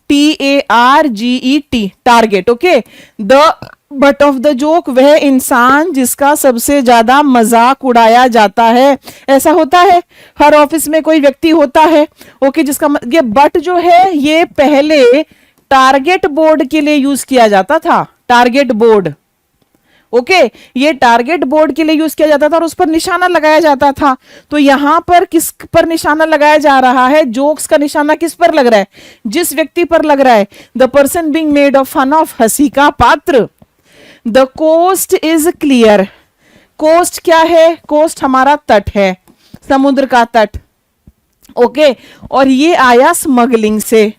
TARGET, target. Okay, the butt of the joke, वह इंसान जिसका सबसे ज्यादा मजाक उड़ाया जाता है। ऐसा होता है, हर ऑफिस में कोई व्यक्ति होता है, ओके, जिसका ये बट जो है ये पहले टारगेट बोर्ड के लिए यूज किया जाता था। टारगेट बोर्ड, ओके, ये टारगेट बोर्ड के लिए यूज किया जाता था और उस पर निशाना लगाया जाता था। तो यहां पर किस पर निशाना लगाया जा रहा है? जोक्स का निशाना किस पर लग रहा है? जिस व्यक्ति पर लग रहा है, the person being made of fun of, हंसी का पात्र। The coast is clear. Coast क्या है? कोस्ट हमारा तट है, समुद्र का तट। ओके, और ये आया स्मगलिंग से।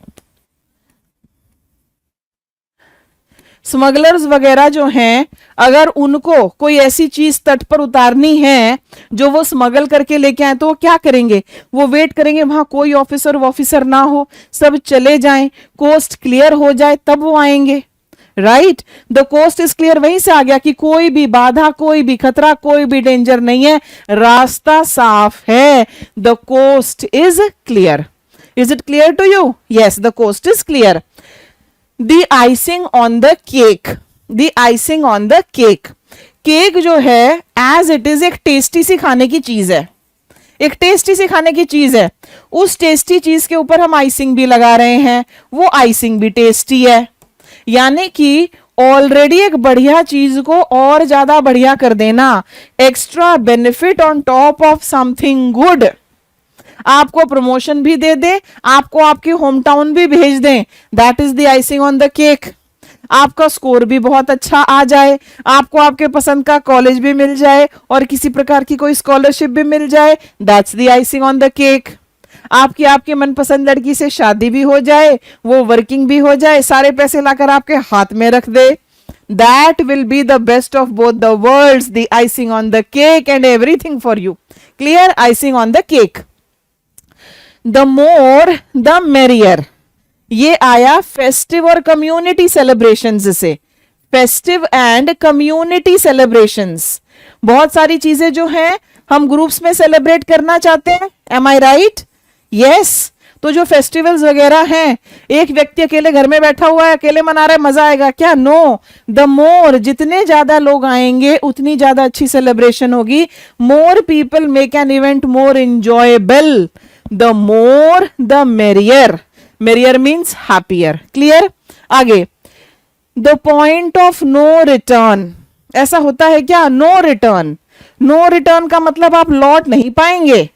स्मगलर्स वगैरह जो हैं, अगर उनको कोई ऐसी चीज तट पर उतारनी है जो वो स्मगल करके लेके आए, तो वो क्या करेंगे? वो वेट करेंगे वहां कोई ऑफिसर ना हो, सब चले जाएं, कोस्ट क्लियर हो जाए, तब वो आएंगे। Right, the coast is clear वहीं से आ गया कि कोई भी बाधा, कोई भी खतरा, कोई भी डेंजर नहीं है, रास्ता साफ है। The coast is clear. Is it clear to you? Yes, the coast is clear. The icing on the cake, the icing on the cake, cake जो है as it is एक टेस्टी सी खाने की चीज है, एक टेस्टी सी खाने की चीज है। उस टेस्टी चीज के ऊपर हम आइसिंग भी लगा रहे हैं, वो आइसिंग भी टेस्टी है। यानी कि ऑलरेडी एक बढ़िया चीज को और ज्यादा बढ़िया कर देना, extra benefit on top of something good. आपको प्रमोशन भी दे दे, आपको आपके होम टाउन भी भेज दें, that is the icing on the cake. आपका स्कोर भी बहुत अच्छा आ जाए, आपको आपके पसंद का कॉलेज भी मिल जाए और किसी प्रकार की कोई स्कॉलरशिप भी मिल जाए, that's the icing on the cake. आपकी आपके मनपसंद लड़की से शादी भी हो जाए, वो वर्किंग भी हो जाए, सारे पैसे लाकर आपके हाथ में रख दे, that will be the best of both the worlds, the icing on the cake and everything for you. Clear? Icing on the cake. The more the merrier. ये आया फेस्टिव और कम्युनिटी सेलिब्रेशंस से। फेस्टिव एंड कम्युनिटी सेलिब्रेशंस, बहुत सारी चीजें जो हैं हम ग्रुप्स में सेलिब्रेट करना चाहते हैं। एम आई राइट? यस। तो जो फेस्टिवल्स वगैरह हैं, एक व्यक्ति अकेले घर में बैठा हुआ है, अकेले मना रहा है, मजा आएगा क्या? नो, द मोर, जितने ज्यादा लोग आएंगे उतनी ज्यादा अच्छी सेलिब्रेशन होगी। More people make an event more enjoyable. The more the merrier. Merrier means happier. Clear? आगे, the point of no return. ऐसा होता है क्या? no return. no return का मतलब आप लौट नहीं पाएंगे।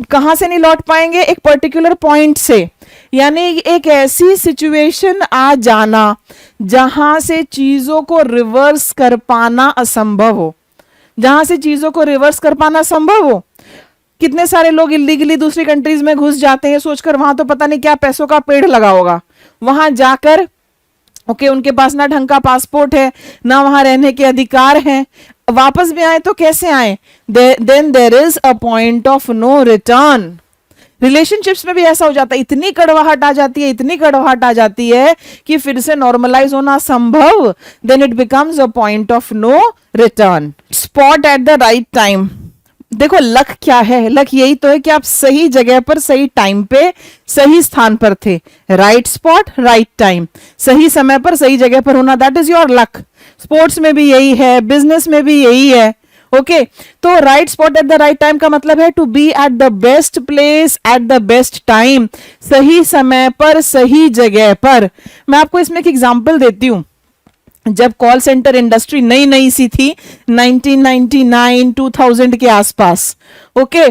कहां से नहीं लौट पाएंगे? एक पर्टिकुलर पॉइंट से, यानी एक ऐसी सिचुएशन आ जाना जहां से चीजों को रिवर्स कर पाना असंभव हो। जहां से चीजों को रिवर्स कर पाना संभव हो। कितने सारे लोग इलीगली दूसरी कंट्रीज में घुस जाते हैं सोचकर वहां तो पता नहीं क्या पैसों का पेड़ लगा होगा। वहां जाकर ओके, उनके पास ना ढंग का पासपोर्ट है, ना वहां रहने के अधिकार हैं, वापस भी आए तो कैसे आए? Then there is a point of no return. Relationships में भी ऐसा हो जाता है, इतनी कड़वाहट आ जाती है, इतनी कड़वाहट आ जाती है कि फिर से नॉर्मलाइज होना संभव। Then it becomes a point of no return. Spot at the right time. देखो लक क्या है? लक यही तो है कि आप सही जगह पर सही टाइम पे सही स्थान पर थे। राइट स्पॉट राइट टाइम, सही समय पर सही जगह पर होना, that is your luck. Sports में भी यही है, बिजनेस में भी यही है। ओके, तो right spot at the right time का मतलब है to be at the best place at the best time, सही समय पर सही जगह पर। मैं आपको इसमें एक एग्जांपल देती हूं। जब कॉल सेंटर इंडस्ट्री नई नई सी थी 1999 2000 के आसपास, ओके,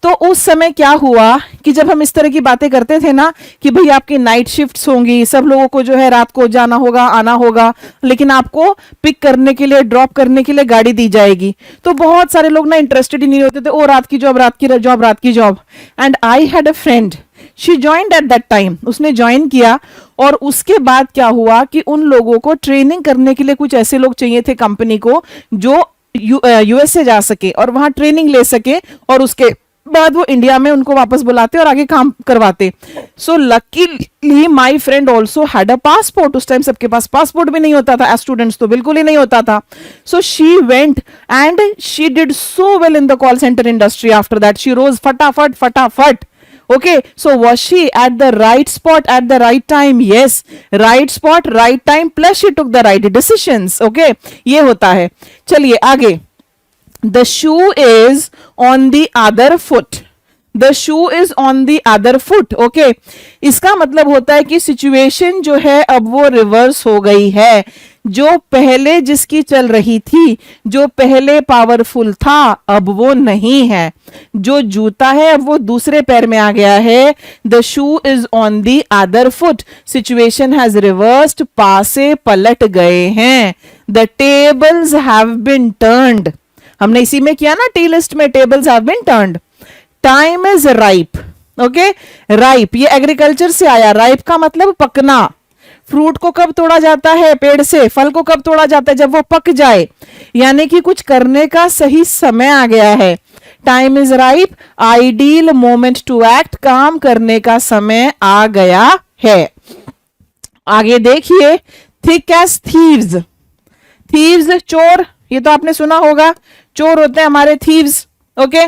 तो उस समय क्या हुआ कि जब हम इस तरह की बातें करते थे ना कि भाई आपकी नाइट शिफ्ट्स होंगी, सब लोगों को जो है रात को जाना होगा, आना होगा, लेकिन आपको पिक करने के लिए, ड्रॉप करने के लिए गाड़ी दी जाएगी, तो बहुत सारे लोग ना इंटरेस्टेड ही नहीं होते थे। ओ रात की जॉब, रात की जॉब, रात की job. And I had a friend, she joined at that time, उसने ज्वाइन किया। और उसके बाद क्या हुआ कि उन लोगों को ट्रेनिंग करने के लिए कुछ ऐसे लोग चाहिए थे कंपनी को जो यूएसए जा सके और वहां ट्रेनिंग ले सके, और उसके बाद वो इंडिया में उनको वापस बुलाते और आगे काम करवाते। So luckily my friend also had a passport. उस टाइम सबके पास पासपोर्ट भी नहीं होता था, एज स्टूडेंट्स तो बिल्कुल ही नहीं होता था। So she went and she did so well in the call centre industry. After that she rose फटाफट फटाफट। Okay, so was she at the right spot at the right time? Yes, right spot, right time, plus she took the right decisions. Okay, ये होता है। चलिए आगे। The shoe is on the other foot. The shoe is on the other foot. Okay, इसका मतलब होता है कि सिचुएशन जो है अब वो रिवर्स हो गई है। जो पहले जिसकी चल रही थी, जो पहले पावरफुल था, अब वो नहीं है। जो जूता है अब वो दूसरे पैर में आ गया है। The shoe is on the other foot. Situation has reversed, पासे पलट गए हैं। The tables have been turned. हमने इसी में किया ना, टी लिस्ट में, tables have been turned. Time is ripe. Okay, ripe ये एग्रीकल्चर से आया। राइप का मतलब पकना। फ्रूट को कब तोड़ा जाता है? पेड़ से। फल को कब तोड़ा जाता है? जब वो पक जाए, यानी कि कुछ करने का सही समय आ गया है। Time is ripe, ideal moment to act, काम करने का समय आ गया है। आगे देखिए, थिक एज थीव्स। थीव्स चोर, ये तो आपने सुना होगा, चोर होते हैं हमारे थीव्स। ओके,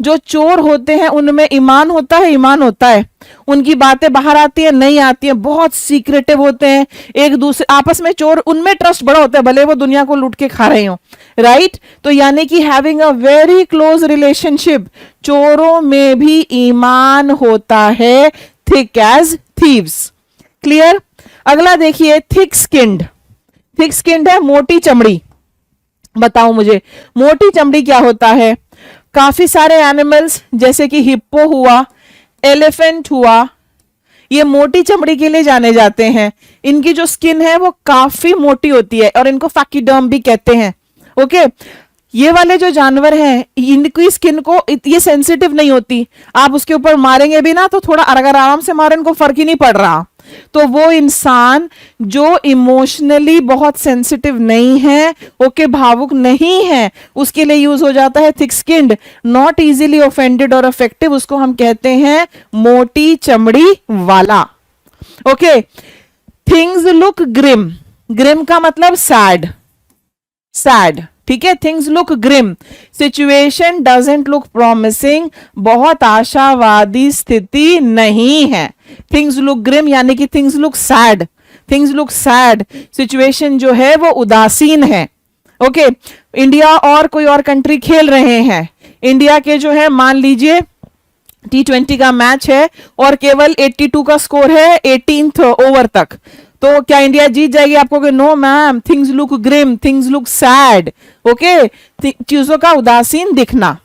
जो चोर होते हैं उनमें ईमान होता है, ईमान होता है। उनकी बातें बाहर आती है, नहीं आती है, बहुत सीक्रेटिव होते हैं। एक दूसरे आपस में चोर, उनमें ट्रस्ट बड़ा होता है, भले वो दुनिया को लूट के खा रहे हो। राइट, तो यानी कि having a very close relationship. चोरों में भी ईमान होता है, थिक एज थीव्स। क्लियर। अगला देखिए, थिक स्किन्ड। थिक स्किन्ड है मोटी चमड़ी। बताओ मुझे, मोटी चमड़ी क्या होता है? काफी सारे एनिमल्स जैसे कि हिप्पो हुआ, एलिफेंट हुआ, ये मोटी चमड़ी के लिए जाने जाते हैं। इनकी जो स्किन है वो काफी मोटी होती है और इनको फैकिडर्म भी कहते हैं। ओके, ये वाले जो जानवर हैं इनकी स्किन को ये सेंसिटिव नहीं होती। आप उसके ऊपर मारेंगे भी ना तो थोड़ा, अगर आराम से मारें इनको फर्क ही नहीं पड़ रहा। तो वो इंसान जो इमोशनली बहुत सेंसिटिव नहीं है, ओके, भावुक नहीं है, उसके लिए यूज हो जाता है thick skinned. Not easily offended और अफेक्टिव, उसको हम कहते हैं मोटी चमड़ी वाला। Okay, things look grim. Grim का मतलब सैड, सैड। ठीक है, things look grim, situation doesn't look promising, बहुत आशावादी स्थिति नहीं है। थिंग्स लुक ग्रिम यानी कि things look sad, things look sad, situation जो है वो उदासीन है। ओके, इंडिया और कोई और कंट्री खेल रहे हैं। इंडिया के जो है, मान लीजिए T20 का मैच है और केवल 82 का स्कोर है 18th ओवर तक, तो क्या इंडिया जीत जाएगी? आपको कि no ma'am, things look grim, things look sad. Okay, चीजों का उदासीन दिखना।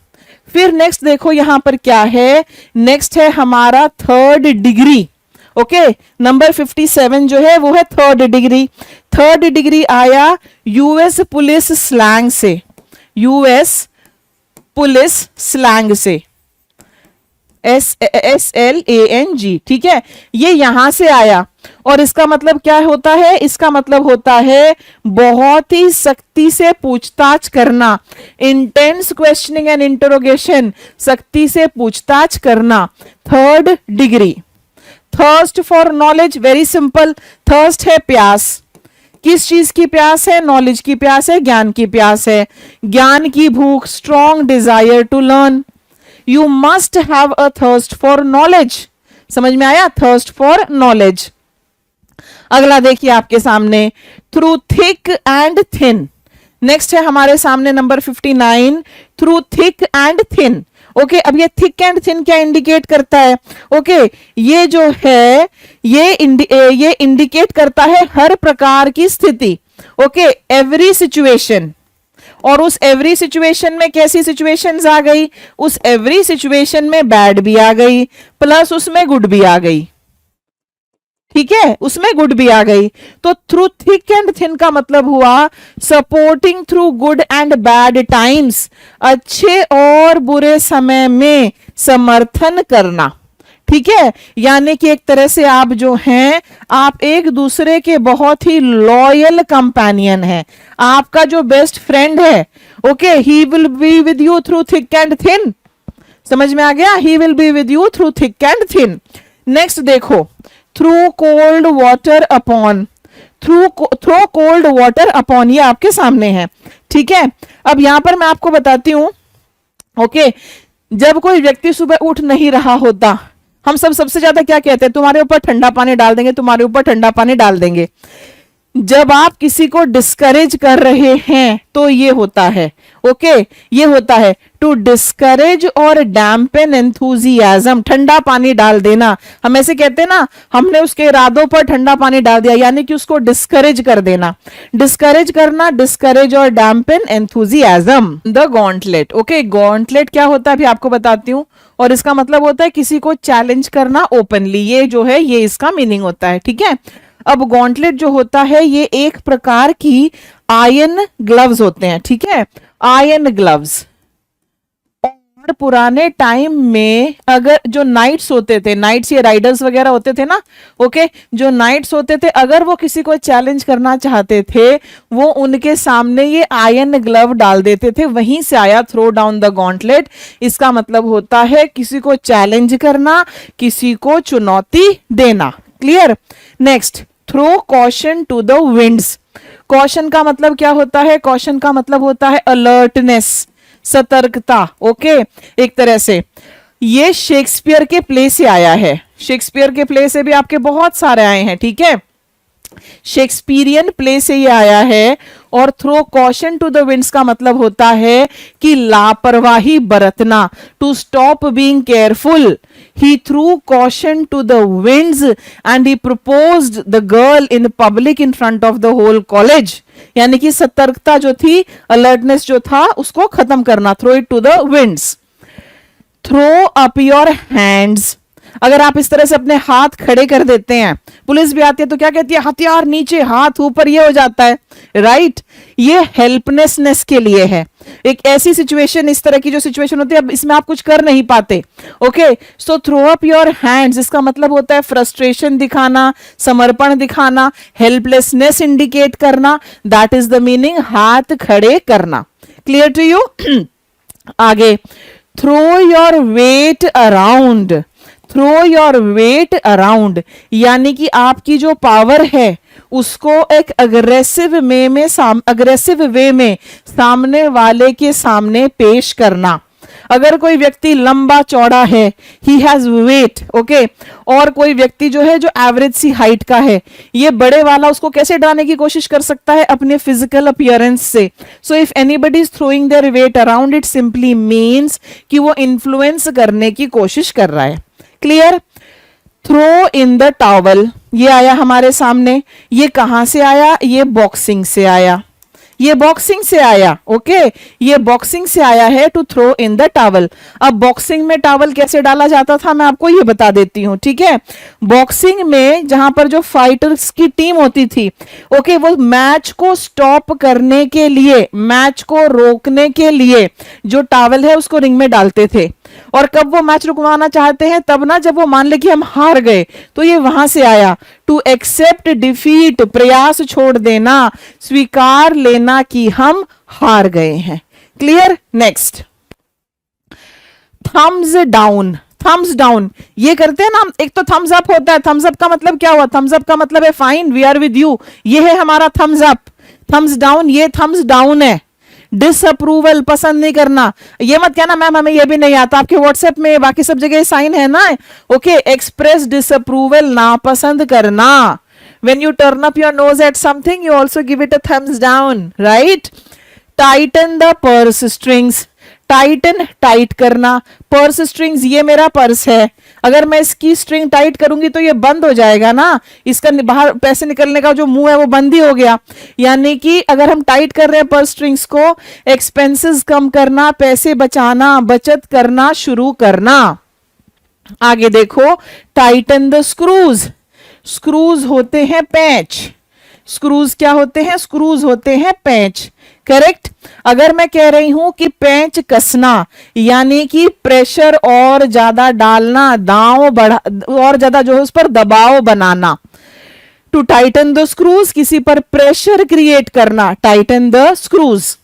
फिर नेक्स्ट देखो यहां पर क्या है, नेक्स्ट है हमारा थर्ड डिग्री। ओके, नंबर 57 जो है वो है थर्ड डिग्री। थर्ड डिग्री आया यूएस पुलिस स्लैंग से, यूएस पुलिस स्लैंग से, SLANG। ठीक है, ये यहां से आया और इसका मतलब क्या होता है? इसका मतलब होता है बहुत ही सख्ती से पूछताछ करना, इंटेंस क्वेश्चनिंग एंड इंटरोगेशन, सख्ती से पूछताछ करना। Third degree. Thirst for knowledge, very simple, thirst है प्यास। किस चीज की प्यास है? नॉलेज की प्यास है, ज्ञान की प्यास है, ज्ञान की भूख, strong desire to learn. You must have a thirst for knowledge. समझ में आया? Thirst for knowledge. अगला देखिए आपके सामने, through thick and thin. Next है हमारे सामने number 59, through thick and thin. Okay, अब ये थिक एंड थिन क्या इंडिकेट करता है? ओके, ये जो है ये इंडिकेट करता है हर प्रकार की स्थिति। Okay, every situation. और उस एवरी सिचुएशन में कैसी सिचुएशंस आ गई, उस एवरी सिचुएशन में बैड भी आ गई प्लस उसमें गुड भी आ गई, ठीक है, उसमें गुड भी आ गई। तो थ्रू थिक एंड थिन का मतलब हुआ supporting through good and bad times, अच्छे और बुरे समय में समर्थन करना, ठीक है। यानी कि एक तरह से आप जो हैं, आप एक दूसरे के बहुत ही लॉयल कंपेनियन हैं, आपका जो बेस्ट फ्रेंड है, okay, he will be with you through thick and thin, समझ में आ गया, he will be with you through thick and thin. Next देखो, through cold water upon, throw cold water upon, ये आपके सामने है, ठीक है। अब यहां पर मैं आपको बताती हूं, ओके, जब कोई व्यक्ति सुबह उठ नहीं रहा होता, हम सब सबसे ज्यादा क्या कहते हैं, तुम्हारे ऊपर ठंडा पानी डाल देंगे, तुम्हारे ऊपर ठंडा पानी डाल देंगे। जब आप किसी को डिस्करेज कर रहे हैं तो ये होता है, ओके, ये होता है टू डिस्करेज और डैम्पन एंथुजियाज्म, ठंडा पानी डाल देना, हम ऐसे कहते हैं ना, हमने उसके इरादों पर ठंडा पानी डाल दिया, यानी कि उसको डिस्करेज कर देना, डिस्करेज करना, डिस्करेज और dampen enthusiasm. The gauntlet, okay, gauntlet क्या होता है अभी आपको बताती हूं, और इसका मतलब होता है किसी को चैलेंज करना ओपनली, ये जो है ये इसका मीनिंग होता है, ठीक है। अब गॉन्टलेट जो होता है ये एक प्रकार की आयरन ग्लव्स होते हैं, ठीक है, आयरन ग्लव्स। और पुराने टाइम में अगर जो नाइट्स होते थे, नाइट्स ये राइडर्स वगैरह होते थे ना, ओके, जो नाइट्स होते थे, अगर वो किसी को चैलेंज करना चाहते थे, वो उनके सामने ये आयरन ग्लव डाल देते थे, वहीं से आया थ्रो डाउन द गॉन्टलेट। इसका मतलब होता है किसी को चैलेंज करना, किसी को चुनौती देना, clear. Next, throw caution to the winds, caution का मतलब क्या होता है, कॉशन का मतलब होता है अलर्टनेस, सतर्कता, ओके, एक तरह से ये शेक्सपियर के प्ले से आया है, शेक्सपियर के प्ले से भी आपके बहुत सारे आए हैं, ठीक है, शेक्सपियरियन प्ले से ये आया है। और throw caution to the winds का मतलब होता है कि लापरवाही बरतना, to stop being careful. He threw caution to the winds and he proposed the girl in public in front of the whole college, यानी कि सतर्कता जो थी, अलर्टनेस जो था, उसको खत्म करना, throw it to the winds. Throw up your hands, अगर आप इस तरह से अपने हाथ खड़े कर देते हैं, पुलिस भी आती है तो क्या कहती है, हथियार नीचे, हाथ ऊपर, ये हो जाता है, राइट, ये हेल्पलेसनेस के लिए है, एक ऐसी सिचुएशन, इस तरह की जो सिचुएशन होती है, अब इसमें आप कुछ कर नहीं पाते, okay, so throw up your hands, इसका मतलब होता है फ्रस्ट्रेशन दिखाना, समर्पण दिखाना, हेल्पलेसनेस इंडिकेट करना, दैट इज द मीनिंग, हाथ खड़े करना, क्लियर टू यू। आगे, throw your weight around, throw your weight around, यानी कि आपकी जो पावर है उसको एक अग्रेसिव वे में सामने वाले के सामने पेश करना। अगर कोई व्यक्ति लंबा चौड़ा है, ही हैज वेट, ओके, और कोई व्यक्ति जो है जो एवरेज सी हाइट का है, ये बड़े वाला उसको कैसे डराने की कोशिश कर सकता है, अपने फिजिकल अपीयरेंस से। So if anybody is throwing their weight around, it simply means कि वो इन्फ्लुएंस करने की कोशिश कर रहा है, clear. Throw in the towel, ये आया हमारे सामने, ये कहां से आया, ये बॉक्सिंग से आया, ये बॉक्सिंग से आया, ओके, ये बॉक्सिंग से आया है, to throw in the towel. अब बॉक्सिंग में टॉवल कैसे डाला जाता था मैं आपको ये बता देती हूं, ठीक है। बॉक्सिंग में जहां पर जो फाइटर्स की टीम होती थी, ओके, वो मैच को स्टॉप करने के लिए, मैच को रोकने के लिए जो टॉवल है उसको रिंग में डालते थे। और कब वो मैच रुकवाना चाहते हैं, तब ना जब वो मान ले कि हम हार गए, तो ये वहां से आया, टू एक्सेप्ट डिफीट, प्रयास छोड़ देना, स्वीकार लेना कि हम हार गए हैं, clear. Next, thumbs down, Thums down ये करते हैं ना, एक तो थम्स अप होता है, थम्स अप का मतलब क्या हुआ, थम्स अप का मतलब है fine, we are with you, ये है हमारा थम्स अप। थम्स डाउन, ये थम्स डाउन है, डिसअप्रूवल, पसंद नहीं करना। ये मत कहना मैम हमें ये भी नहीं आता, आपके व्हाट्सएप में बाकी सब जगह साइन है ना, ओके, एक्सप्रेस डिसअप्रूवल, नापसंद करना। when you turn up your nose at something, you also give it a thumbs down, right? Tighten the purse strings, Titan, tight करना, पर्स स्ट्रिंग्स, ये मेरा पर्स है, अगर मैं इसकी स्ट्रिंग टाइट करूंगी तो ये बंद हो जाएगा ना, इसका बाहर पैसे निकलने का जो मुंह है वो बंद ही हो गया। यानी कि अगर हम टाइट कर रहे हैं पर्स स्ट्रिंग्स को, एक्सपेंसेस कम करना, पैसे बचाना, बचत करना शुरू करना। आगे देखो, टाइटन द स्क्रूज। स्क्रूज होते हैं पेंच। स्क्रूज क्या होते हैं? स्क्रूज होते हैं पेंच। करेक्ट। अगर मैं कह रही हूं कि पेंच कसना, यानी कि प्रेशर और ज्यादा डालना, दांव बढ़ा और ज्यादा जो है उस पर दबाव बनाना। टू टाइटन द स्क्रूज, किसी पर प्रेशर क्रिएट करना, tighten the screws.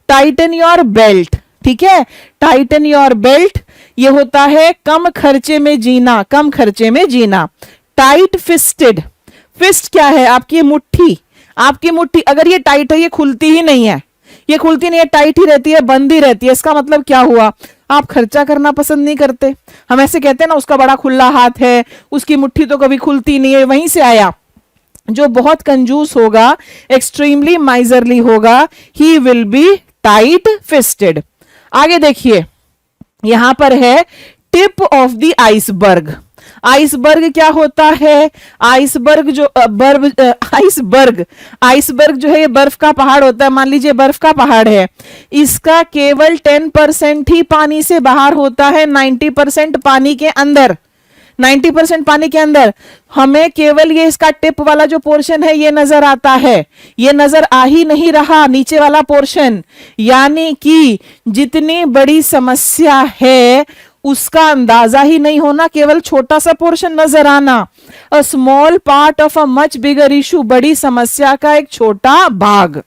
Tighten your belt, ठीक है, टाइटन योर बेल्ट, ये होता है कम खर्चे में जीना, कम खर्चे में जीना। टाइट फिस्टेड, फिस्ट क्या है? आपकी मुट्ठी। आपकी मुट्ठी अगर ये टाइट है, ये खुलती ही नहीं है, ये खुलती नहीं है, टाइट ही रहती है, बंद ही रहती है। इसका मतलब क्या हुआ? आप खर्चा करना पसंद नहीं करते। हम ऐसे कहते हैं ना, उसका बड़ा खुला हाथ है, उसकी मुट्ठी तो कभी खुलती नहीं है, वहीं से आया। जो बहुत कंजूस होगा, एक्सट्रीमली माइजरली होगा, ही विल बी टाइट फिस्टेड। आगे देखिए, यहां पर है tip of the iceberg. Iceberg क्या होता है? आइसबर्ग जो आइसबर्ग जो है ये बर्फ का पहाड़ होता है। मान लीजिए बर्फ का पहाड़ है, इसका केवल 10% ही पानी से बाहर होता है, 90% पानी के अंदर, 90% पानी के अंदर। हमें केवल ये इसका टिप वाला जो पोर्शन है ये नजर आता है, ये नजर आ ही नहीं रहा नीचे वाला पोर्शन। यानी कि जितनी बड़ी समस्या है उसका अंदाजा ही नहीं होना, केवल छोटा सा पोर्शन नजर आना। A small part of a much bigger issue, बड़ी समस्या का एक छोटा भाग।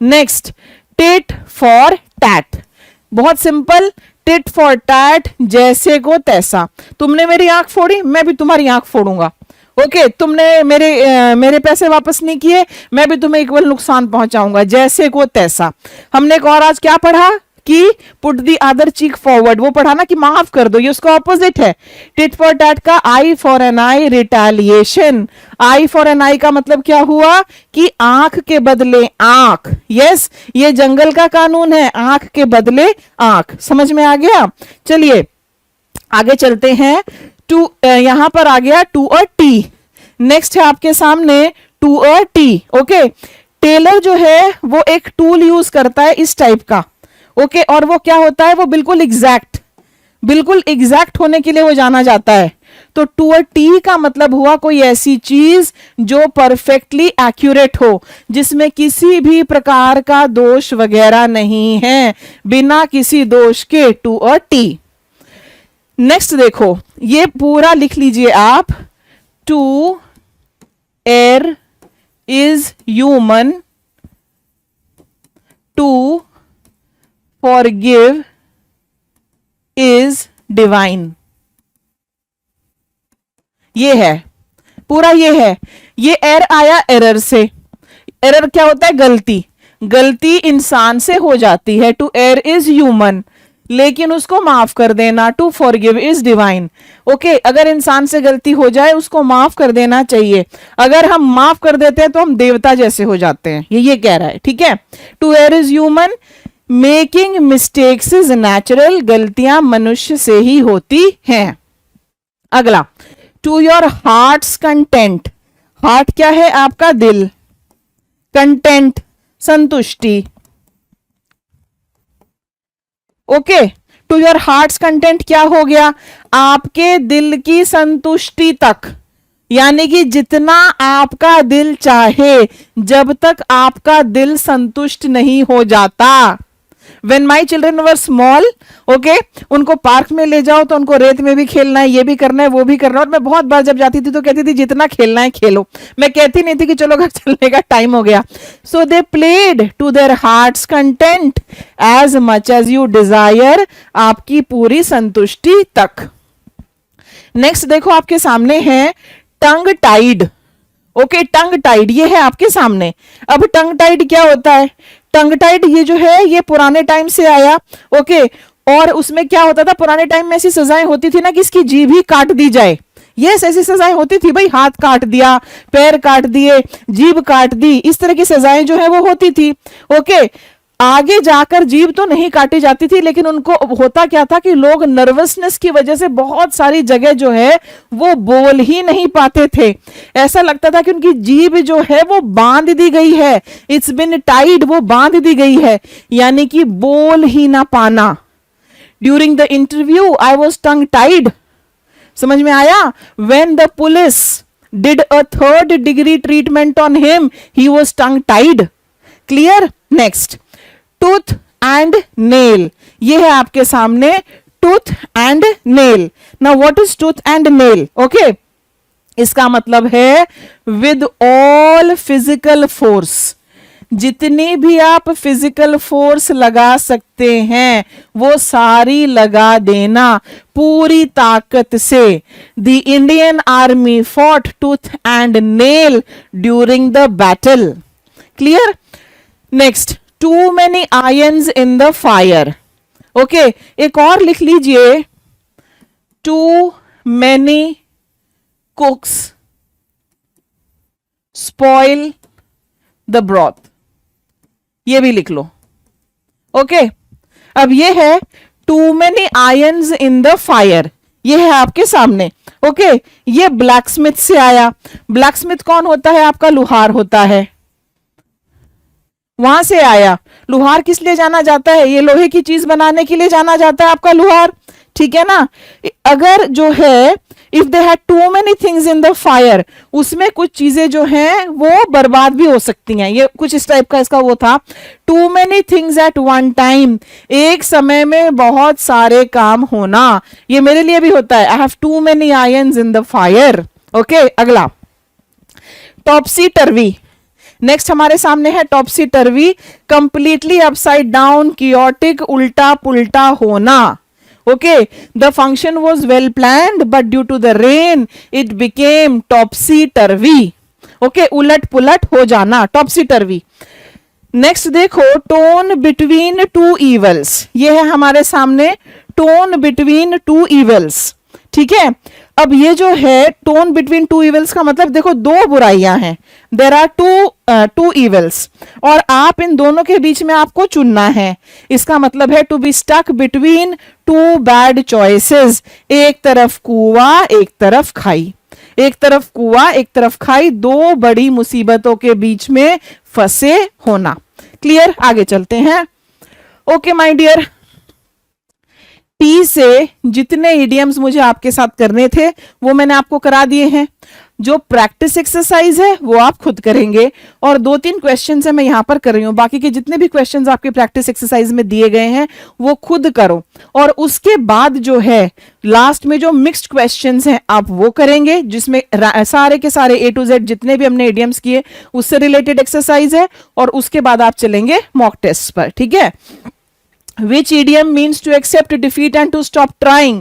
Next, tit for TET. बहुत सिंपल, टिट फॉर टैट, जैसे को तैसा। तुमने मेरी आंख फोड़ी, मैं भी तुम्हारी आंख फोड़ूंगा। ओके, तुमने मेरे पैसे वापस नहीं किए, मैं भी तुम्हें इक्वल नुकसान पहुंचाऊंगा, जैसे को तैसा। हमने एक और आज क्या पढ़ा कि put the other cheek forward, वो पढ़ा ना कि माफ कर दो, ये उसका ऑपोजिट है। टिट फॉर टैट का eye for an eye, retaliation. Eye for an eye का मतलब क्या हुआ कि आंख के बदले आंख। यस, ये जंगल का कानून है, आंख के बदले आंख। समझ में आ गया? चलिए आगे चलते हैं। टू, यहां पर आ गया टू अ टी। नेक्स्ट है आपके सामने to a T. Okay, tailor जो है वो एक टूल यूज करता है इस टाइप का। ओके, और वो क्या होता है? वो बिल्कुल एग्जैक्ट होने के लिए वो जाना जाता है। तो टू अ टी का मतलब हुआ कोई ऐसी चीज जो परफेक्टली एक्यूरेट हो, जिसमें किसी भी प्रकार का दोष वगैरह नहीं है, बिना किसी दोष के, टू अ टी। नेक्स्ट देखो, ये पूरा लिख लीजिए आप। To err is human, to forgive is divine। ये है पूरा, ये है। ये एर आया एरर से। एरर क्या होता है? गलती। गलती इंसान से हो जाती है। टू एयर इज ह्यूमन, लेकिन उसको माफ कर देना। To forgive is divine. Okay, अगर इंसान से गलती हो जाए उसको माफ कर देना चाहिए। अगर हम माफ कर देते हैं तो हम देवता जैसे हो जाते हैं, ये कह रहा है। ठीक है, to err is human, making mistakes is natural, गलतियां मनुष्य से ही होती हैं। अगला, to your heart's content. Heart क्या है? आपका दिल। कंटेंट, संतुष्टि। Okay, to your heart's content क्या हो गया? आपके दिल की संतुष्टि तक, यानी कि जितना आपका दिल चाहे, जब तक आपका दिल संतुष्ट नहीं हो जाता। When my children were small, okay, उनको पार्क में ले जाओ तो उनको रेत में भी खेलना है, ये भी करना है, वो भी करना है। और मैं बहुत बार जब जाती थी तो कहती थी जितना खेलना है खेलो, मैं कहती नहीं थी कि चलो घर चलने का टाइम हो गया। So they played to their heart's content as much as you desire, आपकी पूरी संतुष्टि तक। नेक्स्ट देखो आपके सामने है टंग टाइड। ओके, टंग टाइड ये है आपके सामने। अब टंग टाइड क्या होता है? टंग टाइड ये जो है ये पुराने टाइम से आया। ओके, और उसमें क्या होता था? पुराने टाइम में ऐसी सजाएं होती थी ना कि इसकी जीभ ही काट दी जाए। यस, ऐसी सजाएं होती थी भाई, हाथ काट दिया, पैर काट दिए, जीभ काट दी, इस तरह की सजाएं जो है वो होती थी। ओके, आगे जाकर जीभ तो नहीं काटी जाती थी, लेकिन उनको होता क्या था कि लोग नर्वसनेस की वजह से बहुत सारी जगह जो है वो बोल ही नहीं पाते थे। ऐसा लगता था कि उनकी जीभ जो है वो बांध दी गई है, इट्स बिन टाइड, वो बांध दी गई है, यानी कि बोल ही ना पाना। During the interview I was tongue tied, समझ में आया? When the police did a 3rd degree treatment on him he was tongue tied. Clear? Next, tooth and nail, ये है आपके सामने tooth and nail. Now what is tooth and nail? Okay, इसका मतलब है विद ऑल फिजिकल फोर्स, जितनी भी आप फिजिकल फोर्स लगा सकते हैं वो सारी लगा देना पूरी ताकत से। The Indian army fought tooth and nail during the battle. Clear? Next, too many irons in the fire. Okay, एक और लिख लीजिए, too many cooks spoil the broth, ये भी लिख लो। ओके, अब ये है too many irons in the fire, ये है आपके सामने। ओके, ये ब्लैकस्मिथ से आया। ब्लैकस्मिथ कौन होता है? आपका लुहार होता है, वहां से आया। लुहार किस लिए जाना जाता है? ये लोहे की चीज बनाने के लिए जाना जाता है आपका लुहार, ठीक है ना? अगर जो है if they had too many things in the fire, उसमें कुछ चीजें जो हैं वो बर्बाद भी हो सकती हैं। ये कुछ इस टाइप का इसका वो था, too many things at one time, एक समय में बहुत सारे काम होना। ये मेरे लिए भी होता है, I have too many irons in the fire. Okay, अगला, टॉपसी टर्वी। नेक्स्ट हमारे सामने है topsy turvy, completely upside down, chaotic, उल्टा पुल्टा होना। Okay, the function was well planned but due to the rain it became topsy turvy. Okay, उलट पुलट हो जाना, टॉपसी टर्वी। नेक्स्ट देखो, टोन बिटवीन टू इवल्स, ये है हमारे सामने टोन बिटवीन टू इवल्स, ठीक है? अब ये जो है टोन बिटवीन टू इवल्स का मतलब देखो, दो बुराइयां हैं, देर आर टू इवल्स, और आप इन दोनों के बीच में आपको चुनना है। इसका मतलब है to be stuck between two bad choices, एक तरफ कुआं एक तरफ खाई, एक तरफ कुआं एक तरफ खाई, दो बड़ी मुसीबतों के बीच में फंसे होना। क्लियर? आगे चलते हैं। ओके माय डियर, टी से जितने इडियम्स मुझे आपके साथ करने थे वो मैंने आपको करा दिए हैं। जो प्रैक्टिस एक्सरसाइज है वो आप खुद करेंगे, और 2-3 क्वेश्चंस है मैं यहां पर कर रही हूं। बाकी के जितने भी क्वेश्चंस आपके प्रैक्टिस एक्सरसाइज में दिए गए हैं वो खुद करो, और उसके बाद जो है लास्ट में जो मिक्स्ड क्वेश्चंस हैं आप वो करेंगे, जिसमें सारे के सारे A to Z जितने भी हमने इडियम्स किए उससे रिलेटेड एक्सरसाइज है, और उसके बाद आप चलेंगे मॉक टेस्ट पर, ठीक है? Which idiom means to accept defeat and to stop trying?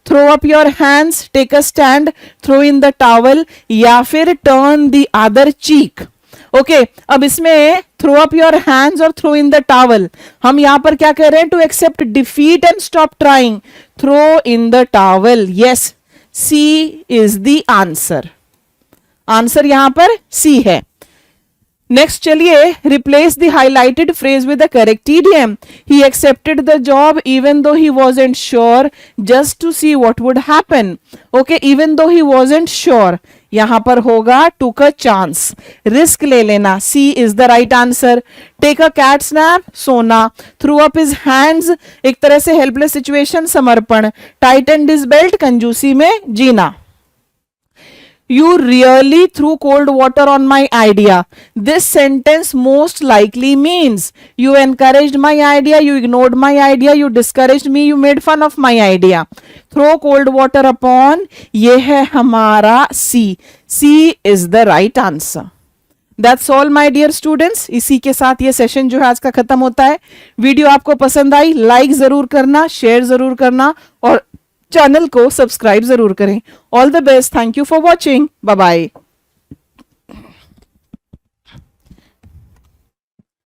Throw up your hands, take a stand, throw in the towel, या फिर turn the other cheek. Okay, अब इसमें थ्रो अप योर हैंड्स और throw in the towel, हम यहां पर क्या कह रहे हैं? To accept defeat and stop trying, throw in the towel. Yes, C is the answer, answer यहां पर सी है। नेक्स्ट चलिए, replace the highlighted phrase with the correct idiom. He accepted the job even though he wasn't sure just to see what would happen. Okay, even though he wasn't sure, यहां पर होगा टुक a chance, risk ले लेना, C is the right answer. Take a cat snap, सोना। Throw up his hands, एक तरह से helpless situation, समर्पण। टाइटन हिज बेल्ट, कंजूसी में जीना। You really threw cold water on my idea. This sentence most likely means you encouraged my idea, you ignored my idea, you discouraged me, you made fun of my idea. Throw cold water upon, ये है हमारा C. C is the right answer. That's all my dear students. इसी के साथ ये session जो है आज का खत्म होता है। वीडियो आपको पसंद आई, लाइक जरूर करना, शेयर जरूर करना, और चैनल को सब्सक्राइब जरूर करें। All the best, thank you for watching, bye bye.